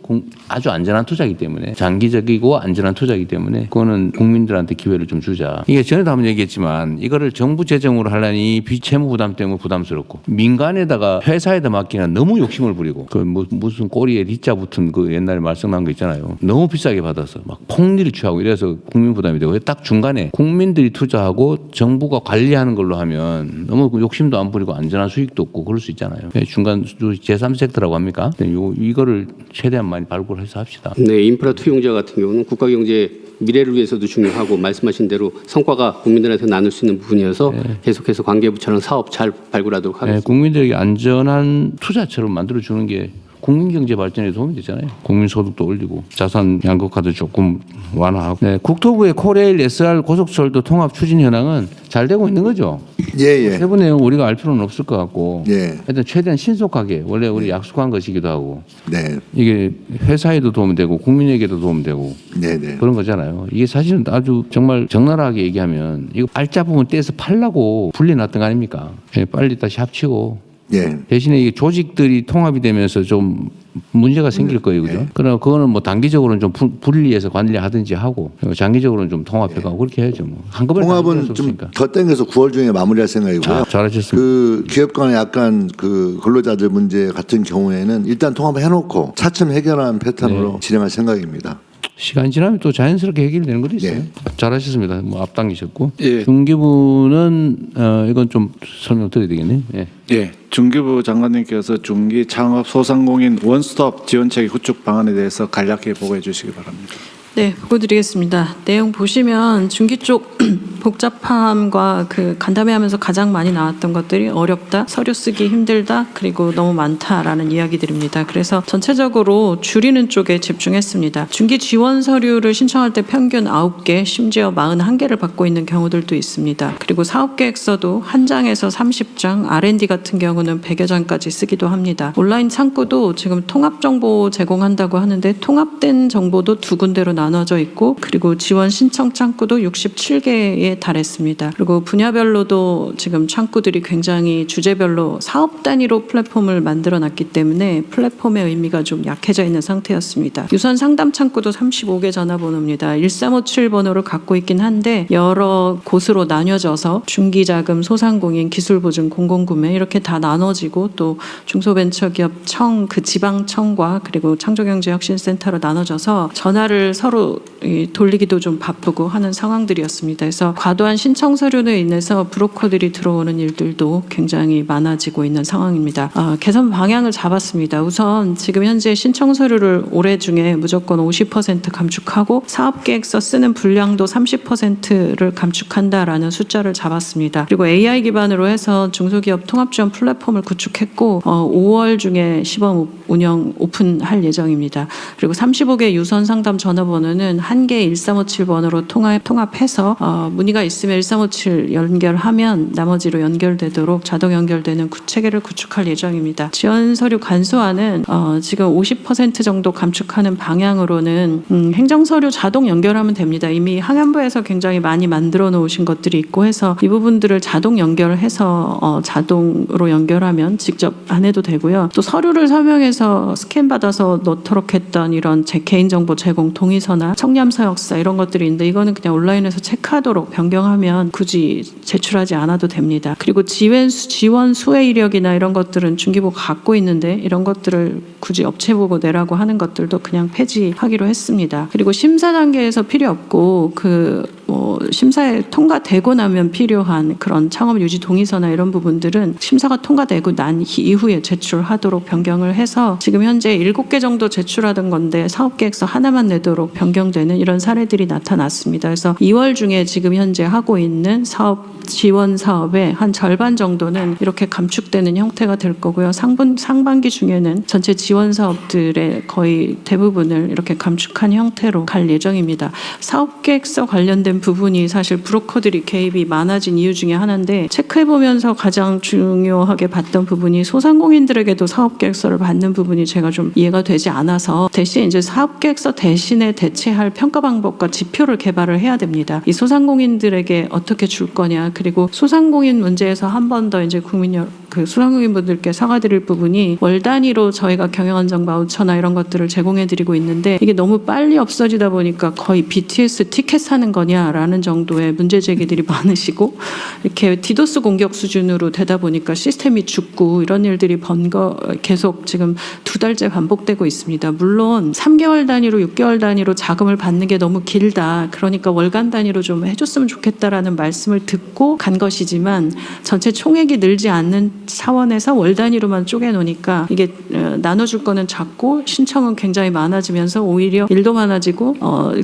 아주 안전한 투자이기 때문에 장기적이고 안전한 투자이기 때문에 그거는 국민들한테 기회를 좀 주자. 이게 전에도 한번 얘기했지만 이거를 정부 재정으로 하려니 채무 부담 때문에 부담스럽고 민간에다가 회사에다 맡기는 너무 욕심을 부리고 그 무슨 꼬리에 리자 붙은 그 옛날에 말씀난 거 있잖아요. 너무 비싸게 받아서 막 폭리를 취하고 이래서 국민 부담이 되고 딱 중간에 국민들이 투자하고 정부가 관리하는 걸로 하면 너무 욕심도 안 부리고 안전한 수익도 없고 그럴 수 있잖아요. 중간 제3섹터라고 합니까? 이거를 최대한 많이 발굴해서 합시다. 네, 인프라 투용자 같은 경우는 국가 경제 미래를 위해서도 중요하고 말씀하신 대로 성과가 국민들한테 나눌 수 있는 부분이어서 계속해서 관계부처랑 사업 잘 발굴하도록 하겠습니다. 국민들에게 안전한 투자처럼 만들어주는 게 국민경제 발전에 도움이 되잖아요. 국민소득도 올리고 자산 양극화도 조금 완화하고. 네, 국토부의 코레일 SR 고속철도 통합 추진 현황은 잘 되고 있는 거죠. 예. 세부 내용 우리가 알 필요는 없을 것 같고. 예. 하여튼 최대한 신속하게 원래 우리 약속한 것이기도 하고. 네. 이게 회사에도 도움이 되고 국민에게도 도움이 되고. 네네. 그런 거잖아요. 이게 사실은 아주 정말 적나라하게 얘기하면 이거 알짜 부분 떼서 팔라고 분리해놨던 거 아닙니까? 빨리 다시 합치고. 예. 대신에 이 조직들이 통합이 되면서 좀 문제가 생길 거예요, 그죠? 그러나 그거는 뭐 단기적으로는 좀 분리해서 관리하든지 하고 장기적으로는 좀 통합해가고 그렇게 해야죠. 뭐 한꺼번에 통합은 좀 더 땡겨서 9월 중에 마무리할 생각이고요. 잘하셨습니다. 그 기업 간의 약간 그 근로자들 문제 같은 경우에는 일단 통합을 해놓고 차츰 해결하는 패턴으로 진행할 생각입니다. 시간 지나면 또 자연스럽게 해결되는 것도 있어요. 네. 잘하셨습니다. 뭐 앞당기셨고. 예. 중기부는 이건 좀 설명 드려야 되겠네요. 예. 예, 중기부 장관님께서 중기 창업 소상공인 원스톱 지원체계 구축 방안에 대해서 간략히 보고해 주시기 바랍니다. 네, 보고드리겠습니다. 내용 보시면 중기 쪽 복잡함과 그 간담회하면서 가장 많이 나왔던 것들이 어렵다, 서류 쓰기 힘들다, 그리고 너무 많다라는 이야기들입니다. 그래서 전체적으로 줄이는 쪽에 집중했습니다. 중기 지원 서류를 신청할 때 평균 9개, 심지어 41개를 받고 있는 경우들도 있습니다. 그리고 사업계획서도 한 장에서 30장, R&D 같은 경우는 100여 장까지 쓰기도 합니다. 온라인 창구도 지금 통합 정보 제공한다고 하는데 통합된 정보도 두 군데로 나눠져 있고, 그리고 지원 신청 창구도 67개에 달했습니다. 그리고 분야별로도 지금 창구들이 굉장히 주제별로 사업 단위로 플랫폼을 만들어 놨기 때문에 플랫폼의 의미가 좀 약해져 있는 상태였습니다. 유선 상담 창구도 35개 전화번호입니다. 1357번호를 갖고 있긴 한데 여러 곳으로 나뉘어져서 중기자금, 소상공인, 기술보증, 공공구매 이렇게 다 나눠지고 또 중소벤처기업 청, 그 지방청과 그리고 창조경제혁신센터로 나눠져서 전화를 서로 돌리기도 좀 바쁘고 하는 상황들이었습니다. 그래서 과도한 신청 서류로 인해서 브로커들이 들어오는 일들도 굉장히 많아지고 있는 상황입니다. 개선 방향을 잡았습니다. 우선 지금 현재 신청 서류를 올해 중에 무조건 50% 감축하고 사업계획서 쓰는 분량도 30%를 감축한다라는 숫자를 잡았습니다. 그리고 AI 기반으로 해서 중소기업 통합지원 플랫폼을 구축했고 5월 중에 시범 운영 오픈할 예정입니다. 그리고 35개 유선 상담 전화번호는 한 개 1357번으로 통합해서 문의가 있으면 1357 연결하면 나머지로 연결되도록 자동 연결되는 체계를 구축할 예정입니다. 지원 서류 간소화는 지금 50% 정도 감축하는 방향으로는 행정 서류 자동 연결하면 됩니다. 이미 항안부에서 굉장히 많이 만들어 놓으신 것들이 있고 해서 이 부분들을 자동 연결해서 자동으로 연결하면 직접 안 해도 되고요. 또 서류를 서명해서 스캔 받아서 넣도록 했던 이런 제 개인정보 제공 동의서나 청렴서 역사 이런 것들이 있는데 이거는 그냥 온라인에서 체크하도록 변경하면 굳이 제출하지 않아도 됩니다. 그리고 지원 수혜 이력이나 이런 것들은 중기부가 갖고 있는데 이런 것들을 굳이 업체 보고 내라고 하는 것들도 그냥 폐지하기로 했습니다. 그리고 심사 단계에서 필요 없고 심사에 통과되고 나면 필요한 그런 창업 유지 동의서나 이런 부분들은 심사가 통과되고 난 이후에 제출하도록 변경을 해서 지금 현재 7개 정도 제출하던 건데 사업계획서 하나만 내도록 변경되는 이런 사례들이 나타났습니다. 그래서 2월 중에 지금 현재 하고 있는 사업 지원 사업의 한 절반 정도는 이렇게 감축되는 형태가 될 거고요. 상반기 중에는 전체 지원 사업들의 거의 대부분을 이렇게 감축한 형태로 갈 예정입니다. 사업계획서 관련된 부분이 사실 브로커들이 개입이 많아진 이유 중에 하나인데 체크해보면서 가장 중요하게 봤던 부분이 소상공인들에게도 사업계획서를 받는 부분이 제가 좀 이해가 되지 않아서 대신 이제 사업계획서 대신에 대체할 평가 방법과 지표를 개발을 해야 됩니다. 이 소상공인들에게 어떻게 줄 거냐, 그리고 소상공인 문제에서 한 번 더 이제 소상공인분들께 사과드릴 부분이 월 단위로 저희가 경영안정 바우처나 이런 것들을 제공해드리고 있는데 이게 너무 빨리 없어지다 보니까 거의 BTS 티켓 사는 거냐라는 정도의 문제 제기들이 많으시고 이렇게 디도스 공격 수준으로 되다 보니까 시스템이 죽고 이런 일들이 계속 지금 2달째 반복되고 있습니다. 물론 3개월 단위로 6개월 단위로 자금을 받는 게 너무 길다. 그러니까 월간 단위로 좀 해줬으면 좋겠다라는 말씀을 듣고 간 것이지만 전체 총액이 늘지 않는 차원에서 월 단위로만 쪼개놓으니까 이게 나눠줄 거는 작고 신청은 굉장히 많아지면서 오히려 일도 많아지고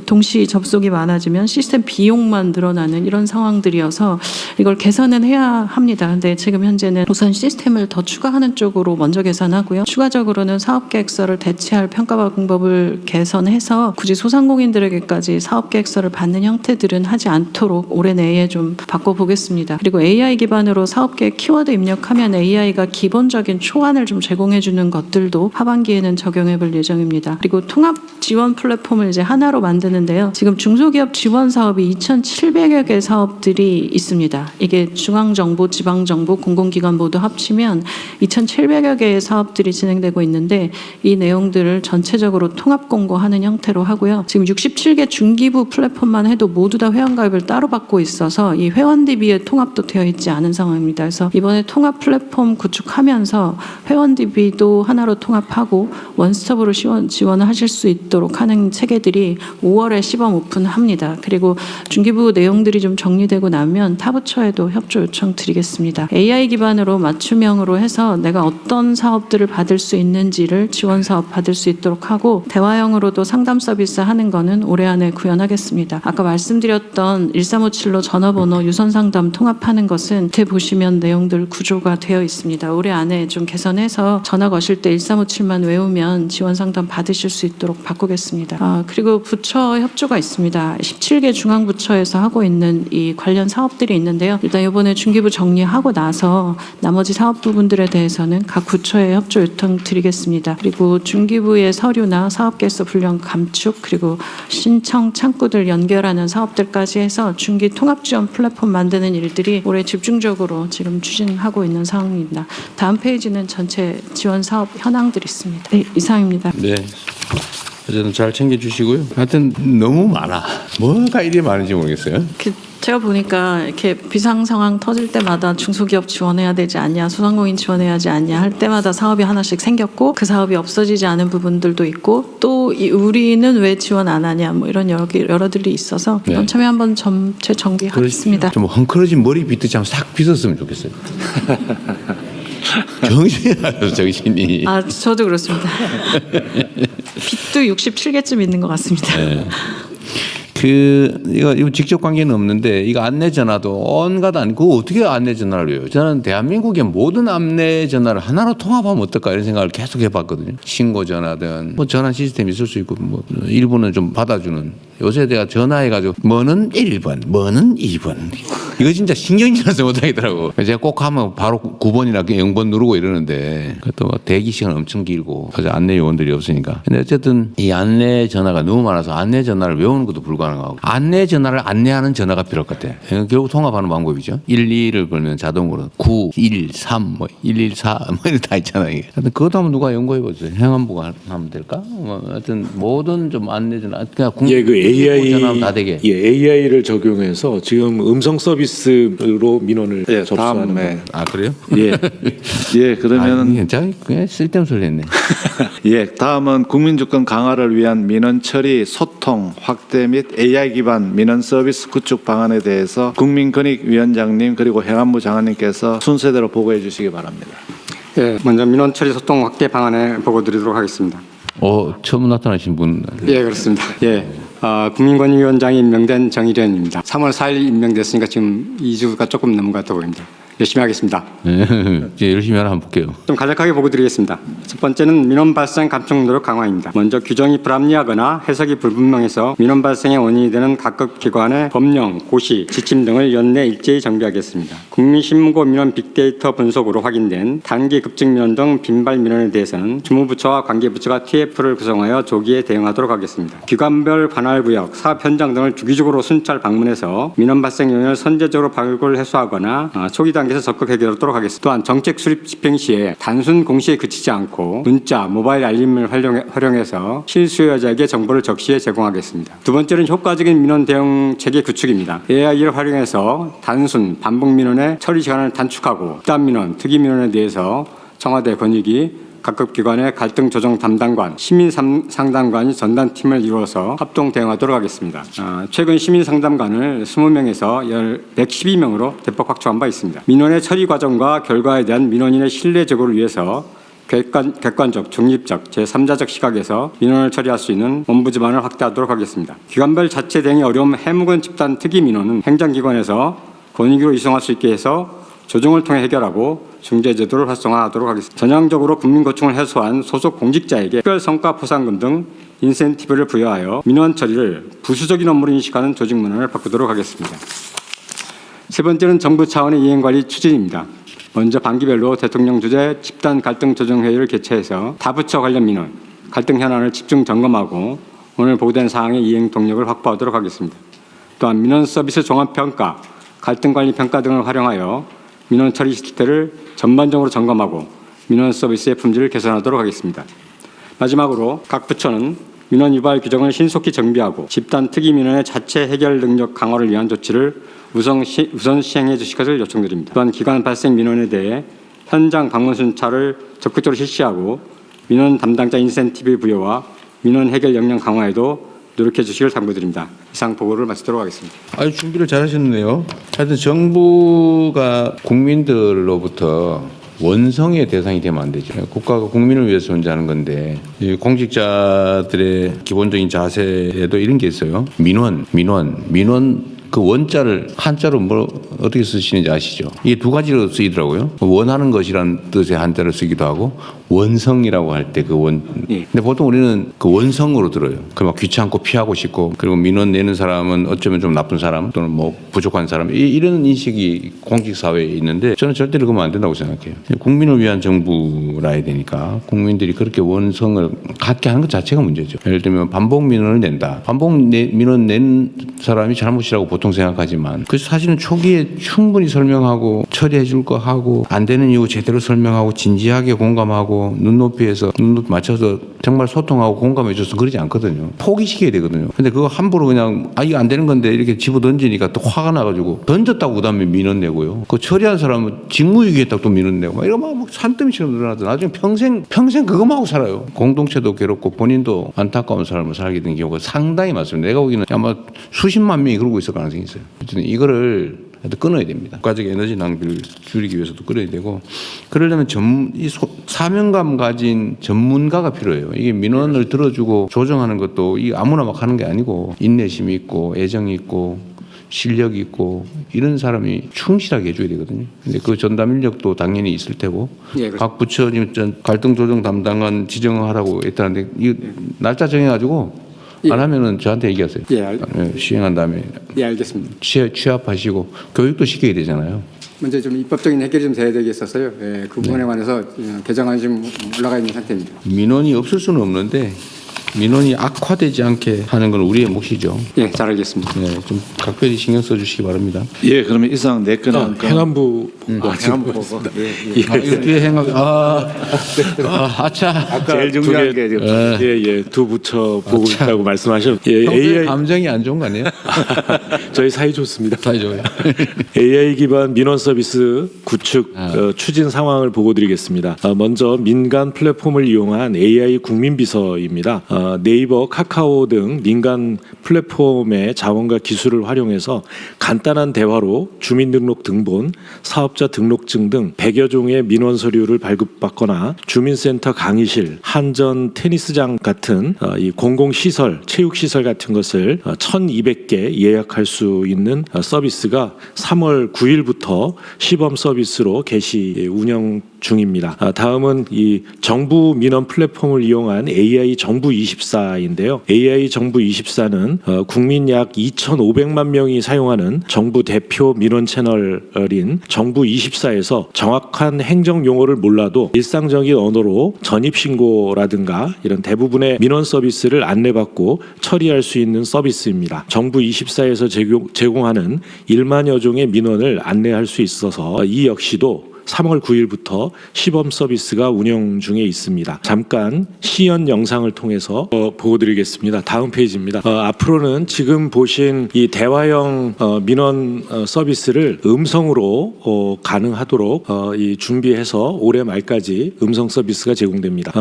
동시 접속이 많아지면 시스템 비용만 늘어나는 이런 상황들이어서 이걸 개선은 해야 합니다. 근데 지금 현재는 우선 시스템을 더 추가하는 쪽으로 먼저 개선하고요. 추가적으로는 사업계획서를 대체할 평가 방법을 개선해서 굳이 소상공인들에게까지 사업계획서를 받는 형태들은 하지 않도록 올해 내에 좀 바꿔보겠습니다. 그리고 AI 기반으로 사업계획 키워드 입력하면 AI가 기본적인 초안을 좀 제공해주는 것들도 하반기에는 적용해볼 예정입니다. 그리고 통합 지원 플랫폼을 이제 하나로 만드는데요. 지금 중소기업 지원 사업이 2,700여 개 사업들이 있습니다. 이게 중앙정부, 지방정부, 공공기관 모두 합치면 2,700여 개의 사업들이 진행되고 있는데 이 내용들을 전체적으로 통합 공고하는 형태로 하고요. 지금 67개 중기부 플랫폼만 해도 모두 다 회원가입을 따로 받고 있어서 이 회원 DB에 통합도 되어 있지 않은 상황입니다. 그래서 이번에 통합 플랫폼 구축하면서 회원 DB도 하나로 통합하고 원스톱으로 지원을 하실 수 있도록 하는 체계들이 5월에 시범 오픈합니다. 그리고 중기부 내용들이 좀 정리되고 나면 타부처에도 협조 요청 드리겠습니다. AI 기반으로 맞춤형으로 해서 내가 어떤 사업들을 받을 수 있는지를 지원 사업 받을 수 있도록 하고 대화형으로도 상담 서비스 하는 거는 올해 안에 구현하겠습니다. 아까 말씀드렸던 1357로 전화번호 유선 상담 통합하는 것은 밑에 보시면 내용들 구조가 되어 있습니다. 올해 안에 좀 개선해서 전화 거실 때 1357만 외우면 지원 상담 받으실 수 있도록 바꾸겠습니다. 그리고 부처 협조가 있습니다. 17개 중앙부처에서 하고 있는 이 관련 사업들이 있는데요. 일단 이번에 중기부 정리하고 나서 나머지 사업 부분들에 대해서는 각 부처에 협조 요청 드리겠습니다. 그리고 중기부의 서류나 사업계획서 분량 감축 그리고 신청 창구들 연결하는 사업들까지 해서 중기 통합 지원 플랫폼 만드는 일들이 올해 집중적으로 지금 추진하고 있는 상황입니다. 다음 페이지는 전체 지원 사업 현황들이 있습니다. 네, 이상입니다. 네. 어쨌든 잘 챙겨주시고요. 하여튼 너무 많아. 뭐가 이리 많은지 모르겠어요. 제가 보니까 이렇게 비상 상황 터질 때마다 중소기업 지원해야 되지 않냐, 소상공인 지원해야 하지 않냐 할 때마다 사업이 하나씩 생겼고 그 사업이 없어지지 않은 부분들도 있고 또 우리는 왜 지원 안 하냐 뭐 이런 여러들이 있어서 이번 참여 한번 전체 정비하겠습니다. 좀 헝클어진 머리 빗듯이 한번 싹 빗었으면 좋겠어요. 정신이 나서 정신이. 저도 그렇습니다. 빚도 67개쯤 있는 것 같습니다. 네. 이거 직접 관계는 없는데 이거 안내 전화도 온갖 그거 어떻게 안내 전화를 해요? 저는 대한민국의 모든 안내 전화를 하나로 통합하면 어떨까 이런 생각을 계속 해봤거든요. 신고 전화든 뭐 전화 시스템이 있을 수 있고 뭐 일부는 좀 받아주는. 요새 내가 전화해가지고 뭐는 1번, 뭐는 2번. 이거 진짜 신경이 나서 못하겠더라고. 제가 꼭 하면 바로 9번이나 0번 누르고 이러는데 그것도 대기 시간 엄청 길고 어제 안내 요원들이 없으니까. 근데 어쨌든 이 안내 전화가 너무 많아서 안내 전화를 외우는 것도 불가능하고 안내 전화를 안내하는 전화가 필요할 것 같아. 결국 통합하는 방법이죠. 12를 걸면 자동으로 9, 1, 3, 뭐 114 뭐 이런 다 있잖아요. 이게. 그것도 한번 누가 연구해보세요. 행안부가 하면 될까? 뭐 하여튼 모든 좀 안내 전화 그냥 AI를 적용해서 지금 음성 서비스로 민원을 접수하는 거. 그래요? 예, 그러면은 괜찮아. 그냥 쓸데없는 소리 했네. 예, 다음은 국민주권 강화를 위한 민원 처리, 소통 확대 및 AI 기반 민원 서비스 구축 방안에 대해서 국민권익위원장님 그리고 행안부 장관님께서 순서대로 보고해 주시기 바랍니다. 예, 먼저 민원 처리 소통 확대 방안에 보고 드리도록 하겠습니다. 처음 나타나신 분. 예, 그렇습니다. 예. 국민권익위원장이 임명된 정의련입니다. 3월 4일 임명됐으니까 지금 2주가 조금 넘은 것 같아 보입니다. 열심히 하겠습니다. 이제 열심히 하나 한번 볼게요. 좀 간략하게 보고 드리겠습니다. 첫 번째는 민원 발생 감축 노력 강화입니다. 먼저 규정이 불합리하거나 해석이 불분명해서 민원 발생의 원인이 되는 각급 기관의 법령, 고시, 지침 등을 연내 일제히 정비하겠습니다. 국민신문고 민원 빅데이터 분석으로 확인된 단기 급증 민원 등 빈발 민원에 대해서는 주무부처와 관계부처가 TF를 구성하여 조기에 대응하도록 하겠습니다. 기관별 관할구역, 사업 현장 등을 주기적으로 순찰 방문해서 민원 발생 요인을 선제적으로 발굴 해소하거나 초기 단계에서 적극 해결하도록 하겠습니다. 또한 정책 수립 집행 시에 단순 공시에 그치지 않고 문자, 모바일 알림을 활용해서 실수요자에게 정보를 적시에 제공하겠습니다. 두 번째는 효과적인 민원 대응 체계 구축입니다. AI를 활용해서 단순, 반복 민원의 처리 시간을 단축하고 집단 민원, 특이 민원에 대해서 청와대 권익위 각급 기관의 갈등 조정 담당관, 시민 상담관이 전담팀을 이루어서 합동 대응하도록 하겠습니다. 최근 시민 상담관을 20명에서 112명으로 대폭 확충한 바 있습니다. 민원의 처리 과정과 결과에 대한 민원인의 신뢰 제고를 위해서 객관적, 중립적, 제3자적 시각에서 민원을 처리할 수 있는 ombudsman을 확대하도록 하겠습니다. 기관별 자체 대응이 어려운 해묵은 집단 특이 민원은 행정기관에서 권익위로 이송할 수 있게 해서 조정을 통해 해결하고 중재제도를 활성화하도록 하겠습니다. 전향적으로 국민고충을 해소한 소속 공직자에게 특별성과 포상금 등 인센티브를 부여하여 민원 처리를 부수적인 업무로 인식하는 조직 문화를 바꾸도록 하겠습니다. 세 번째는 정부 차원의 이행관리 추진입니다. 먼저 반기별로 대통령 주재 집단 갈등 조정 회의를 개최해서 다부처 관련 민원, 갈등 현안을 집중 점검하고 오늘 보고된 사항의 이행 동력을 확보하도록 하겠습니다. 또한 민원 서비스 종합평가, 갈등관리평가 등을 활용하여 민원 처리 시스템을 전반적으로 점검하고 민원 서비스의 품질을 개선하도록 하겠습니다. 마지막으로 각 부처는 민원 유발 규정을 신속히 정비하고 집단 특이 민원의 자체 해결 능력 강화를 위한 조치를 우선 시행해 주실 것을 요청드립니다. 또한 기관 발생 민원에 대해 현장 방문 순찰을 적극적으로 실시하고 민원 담당자 인센티브 부여와 민원 해결 역량 강화에도 노력해 주시길 당부드립니다. 이상 보고를 마치도록 하겠습니다. 아주 준비를 잘하셨네요. 하여튼 정부가 국민들로부터 원성의 대상이 되면 안 되죠. 국가가 국민을 위해서 존재하는 건데 이 공직자들의 기본적인 자세에도 이런 게 있어요. 민원 그 원자를 한자로 뭐 어떻게 쓰시는지 아시죠? 이게 두 가지로 쓰이더라고요. 원하는 것이라는 뜻의 한자를 쓰기도 하고 원성이라고 할 때 그 원. 근데 보통 우리는 그 원성으로 들어요. 그 막 귀찮고 피하고 싶고 그리고 민원 내는 사람은 어쩌면 좀 나쁜 사람 또는 뭐 부족한 사람 이런 인식이 공직 사회에 있는데 저는 절대로 그러면 안 된다고 생각해요. 국민을 위한 정부라 해야 되니까 국민들이 그렇게 원성을 갖게 하는 것 자체가 문제죠. 예를 들면 반복 민원을 낸다. 반복 민원 낸 사람이 잘못이라고 보통 생각하지만 그 사실은 초기에 충분히 설명하고 처리해 줄 거 하고 안 되는 이유 제대로 설명하고 진지하게 공감하고 눈높이에서 눈높이 맞춰서 정말 소통하고 공감해 줘서 그러지 않거든요. 포기시켜야 되거든요. 근데 그거 함부로 그냥 이거 안 되는 건데 이렇게 집어 던지니까 또 화가 나가지고 던졌다고 그다음에 민원 내고요. 그 처리한 사람은 직무유기했다고 또 민원 내고 막 이러면 막 산더미처럼 늘어나서 나중에 평생 그것만 하고 살아요. 공동체도 괴롭고 본인도 안타까운 삶을 살게 된 경우가 상당히 많습니다. 내가 보기에는 아마 수십만 명이 그러고 있을 가능성이 있어요. 이거를 끊어야 됩니다. 국가적 에너지 낭비를 줄이기 위해서도 끊어야 되고 그러려면 사명감 가진 전문가가 필요해요. 이게 민원을 들어주고 조정하는 것도 이 아무나 막 하는 게 아니고 인내심이 있고 애정이 있고 실력이 있고 이런 사람이 충실하게 해줘야 되거든요. 근데 그 전담 인력도 당연히 있을 테고 각 부처 갈등 조정 담당관 지정하라고 했다는데 이 날짜 정해가지고 안 하면은 저한테 얘기하세요. 시행한 다음에. 예, 알겠습니다. 취합하시고 교육도 시켜야 되잖아요. 먼저 좀 입법적인 해결이 좀 돼야 되겠어서요. 그 부분에 관해서 개정안이 좀 올라가 있는 상태입니다. 민원이 없을 수는 없는데 민원이 악화되지 않게 하는 건 우리의 몫이죠. 예, 잘 알겠습니다. 네, 좀 각별히 신경 써주시기 바랍니다. 예, 그러면 이상 네 건은 행안부 행안부 보고. 이거 뒤에 행안 아차. 아까 제일 중요한 게 두 부처 보고 있다고 말씀하셨는데 AI 감정이 안 좋은 거 아니에요? 저희 사이 좋습니다. 사이 좋아요. AI 기반 민원 서비스 구축 추진 상황을 보고드리겠습니다. 먼저 민간 플랫폼을 이용한 AI 국민비서입니다. 네이버, 카카오 등 민간 플랫폼의 자원과 기술을 활용해서 간단한 대화로 주민등록 등본, 사업자 등록증 등 100여 종의 민원 서류를 발급받거나 주민센터 강의실, 한전 테니스장 같은 이 공공시설, 체육시설 같은 것을 1,200개 예약할 수 있는 서비스가 3월 9일부터 시범 서비스로 개시 운영 중입니다. 다음은 이 정부 민원 플랫폼을 이용한 AI 정부24인데요. AI 정부24는 국민 약 2,500만 명이 사용하는 정부 대표 민원 채널인 정부24에서 정확한 행정 용어를 몰라도 일상적인 언어로 전입신고라든가 이런 대부분의 민원 서비스를 안내받고 처리할 수 있는 서비스입니다. 정부24에서 제공하는 1만여 종의 민원을 안내할 수 있어서 이 역시도 3월 9일부터 시범 서비스가 운영 중에 있습니다. 잠깐 시연 영상을 통해서 보여드리겠습니다. 다음 페이지입니다. 앞으로는 지금 보신 이 대화형 민원 서비스를 음성으로 가능하도록 준비해서 올해 말까지 음성 서비스가 제공됩니다.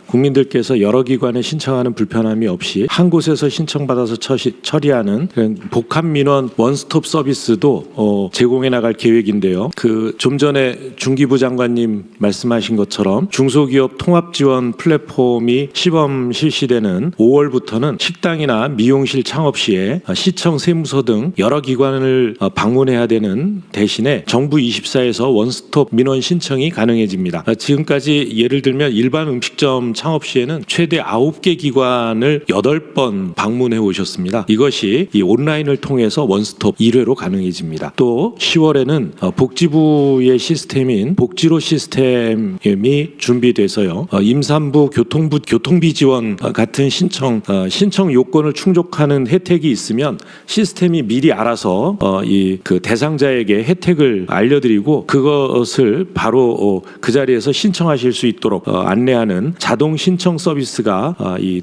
국민들께서 여러 기관에 신청하는 불편함이 없이 한 곳에서 신청받아서 처리하는 복합 민원 원스톱 서비스도 제공해 나갈 계획인데요. 좀 전에 중기부 장관님 말씀하신 것처럼 중소기업 통합지원 플랫폼이 시범 실시되는 5월부터는 식당이나 미용실 창업 시에 시청, 세무서 등 여러 기관을 방문해야 되는 대신에 정부24에서 원스톱 민원 신청이 가능해집니다. 지금까지 예를 들면 일반 음식점 창업 시에는 최대 9개 기관을 8번 방문해 오셨습니다. 이것이 이 온라인을 통해서 원스톱 1회로 가능해집니다. 또 10월에는 복지 복지부의 시스템인 복지로 시스템이 준비돼서요. 임산부 교통부 교통비 지원 같은 신청 요건을 충족하는 혜택이 있으면 시스템이 미리 알아서 이 그 대상자에게 혜택을 알려드리고 그것을 바로 그 자리에서 신청하실 수 있도록 안내하는 자동 신청 서비스가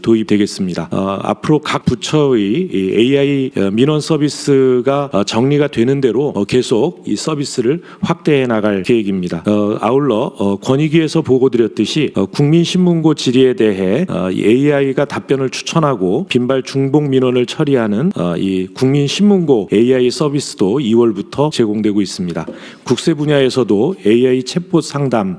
도입되겠습니다. 앞으로 각 부처의 이 AI 민원 서비스가 정리가 되는 대로 계속 이 서비스를 확대해 나갈 계획입니다. 아울러 권익위에서 보고드렸듯이 국민신문고 질의에 대해 이 AI가 답변을 추천하고 빈발 중복 민원을 처리하는 이 국민신문고 AI 서비스도 2월부터 제공되고 있습니다. 국세 분야에서도 AI 챗봇 상담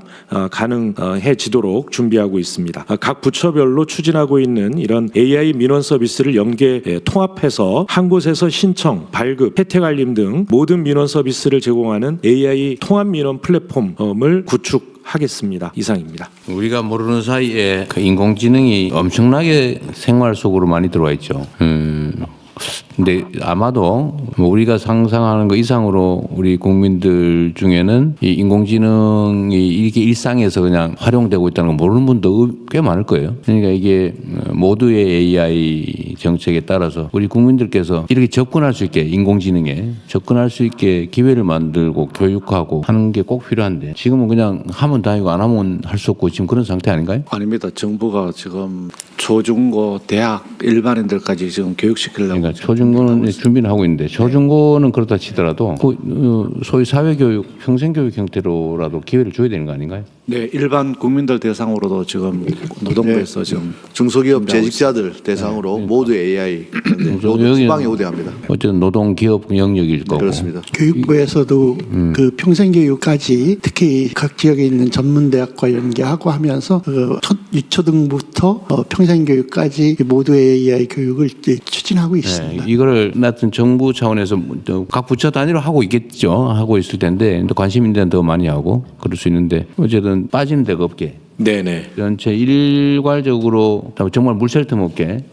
가능해지도록 준비하고 있습니다. 각 부처별로 추진하고 있는 이런 AI 민원 서비스를 연계 통합해서 한 곳에서 신청, 발급, 혜택 알림 등 모든 민원 서비스를 제공하는 AI 통합 민원 플랫폼을 구축하겠습니다. 이상입니다. 우리가 모르는 사이에 그 인공지능이 엄청나게 생활 속으로 많이 들어와 있죠. 근데 아마도 뭐 우리가 상상하는 것 이상으로 우리 국민들 중에는 이 인공지능이 이게 일상에서 그냥 활용되고 있다는 걸 모르는 분도 꽤 많을 거예요. 그러니까 이게 모두의 AI 정책에 따라서 우리 국민들께서 이렇게 접근할 수 있게 인공지능에 접근할 수 있게 기회를 만들고 교육하고 하는 게 꼭 필요한데 지금은 그냥 하면 다니고 안 하면 할 수 없고 지금 그런 상태 아닌가요? 아닙니다. 정부가 지금 초중고, 대학 일반인들까지 지금 교육시키려고. 그러니까 초중고는 준비는 하고 있는데 초중고는 그렇다 치더라도 소위 사회교육, 평생교육 형태로라도 기회를 줘야 되는 거 아닌가요? 네, 일반 국민들 대상으로도 지금 노동부에서 지금 중소기업 재직자들 대상으로 모두 AI 모두 지방에 우대합니다. 어쨌든 노동기업 영역일 거고. 그렇습니다. 교육부에서도 그 평생교육까지 특히 각 지역에 있는 전문대학과 연계하고 하면서 첫 유초등부터 평생교육까지 모두 AI 교육을 이제 추진하고 있습니다. 네, 이거를 하여튼 정부 차원에서 각 부처 단위로 하고 있겠죠. 하고 있을 텐데 관심 있는 데는 더 많이 하고 그럴 수 있는데 어쨌든 빠지는 데가 없게. 네네. 전체 일괄적으로 정말 물샐 틈 없게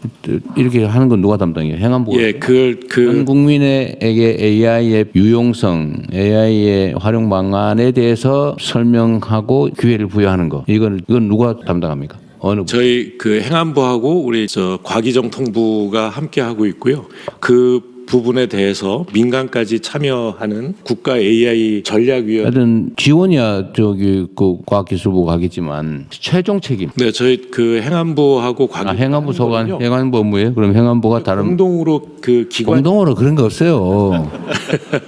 이렇게 하는 건 누가 담당해요? 행안부가. 예, 전 국민에게 AI의 유용성, AI의 활용 방안에 대해서 설명하고 기회를 부여하는 거. 이건 누가 담당합니까? 어느 저희 그 행안부하고 우리 과기정통부가 함께 하고 있고요. 그 부분에 대해서 민간까지 참여하는 국가 AI 전략위원. 하여튼 지원이야 그 과학기술부가 하겠지만 최종 책임. 네, 저희 그 행안부하고 행안부 소관, 행안부 업무예요. 그럼 행안부가 다른 공동으로 그 기관 공동으로 그런 거 없어요.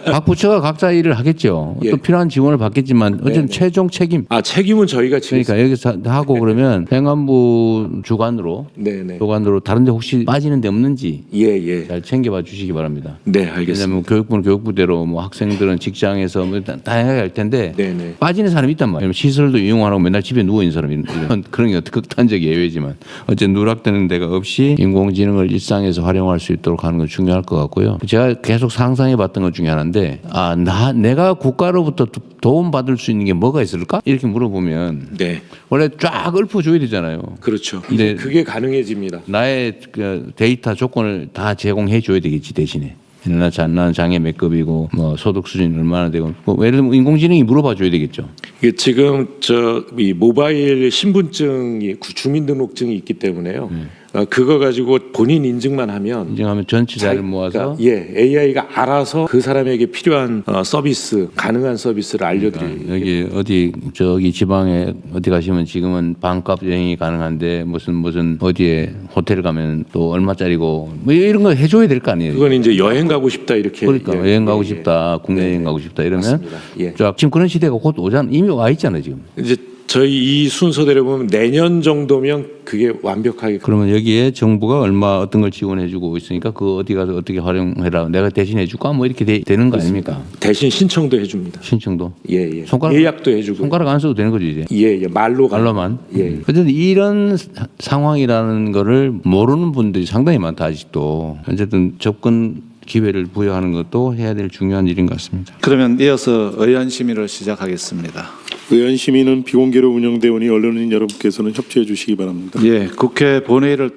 각 부처가 각자 일을 하겠죠. 또 필요한 지원을 받겠지만 어쨌든 최종 책임. 책임은 저희가 지겠습니다. 그러니까 여기서 하고 그러면 행안부 주관으로 다른데 혹시 빠지는 데 없는지 잘 챙겨봐 주시기 바랍니다. 네, 알겠습니다. 왜냐하면 교육부는 교육부대로 뭐 학생들은 직장에서 뭐 다양하게 할 텐데 빠지는 사람이 있단 말이에요. 시설도 이용 안 하고 맨날 집에 누워 있는 사람이 그런 게 극단적 예외지만 어쨌든 누락되는 데가 없이 인공지능을 일상에서 활용할 수 있도록 하는 건 중요할 것 같고요. 제가 계속 상상해봤던 것 중에 하나인데 내가 국가로부터 도움 받을 수 있는 게 뭐가 있을까? 이렇게 물어보면 원래 쫙 읊어줘야 되잖아요. 그렇죠. 근데 그게 가능해집니다. 나의 그 데이터 조건을 다 제공해 줘야 되겠지 대신에. 나는 장애 몇 급이고 뭐 소득 수준이 얼마나 되고 예를 들면 인공지능이 물어봐 줘야 되겠죠. 이게 지금 이 모바일 신분증이 주민등록증이 있기 때문에요. 그거 가지고 본인 인증만 하면 전체 자료를 모아서 AI가 알아서 그 사람에게 필요한 서비스 가능한 서비스를 알려드려요. 여기 저기 지방에 어디 가시면 지금은 반값 여행이 가능한데 무슨 어디에 호텔 가면 또 얼마짜리고 뭐 이런 거 해줘야 될 거 아니에요. 그건 이제 여행 가고 싶다 이렇게. 그러니까 여행 가고 싶다, 국내 여행 가고 싶다 이러면 지금 그런 시대가 곧 오잖아. 이미 와 있잖아요 지금. 이제 저희 이 순서대로 보면 내년 정도면 그게 완벽하게. 그러면 여기에 정부가 얼마 어떤 걸 지원해주고 있으니까 그 어디 가서 어떻게 활용해라. 내가 대신 해줄까? 뭐 이렇게 되는 거 아닙니까? 대신 신청도 해줍니다. 신청도. 예. 손가락, 예약도 해주고. 손가락 안 써도 되는 거죠 이제. 예. 말로만. 어쨌든 이런 상황이라는 거를 모르는 분들이 상당히 많다 아직도. 어쨌든 접근 기회를 부여하는 것도 해야 될 중요한 일인 것 같습니다. 그러면 이어서 의원 심의를 시작하겠습니다. 의원 심의는 비공개로 운영되오니 언론인 여러분께서는 협조해 주시기 바랍니다. 예, 국회 본회의를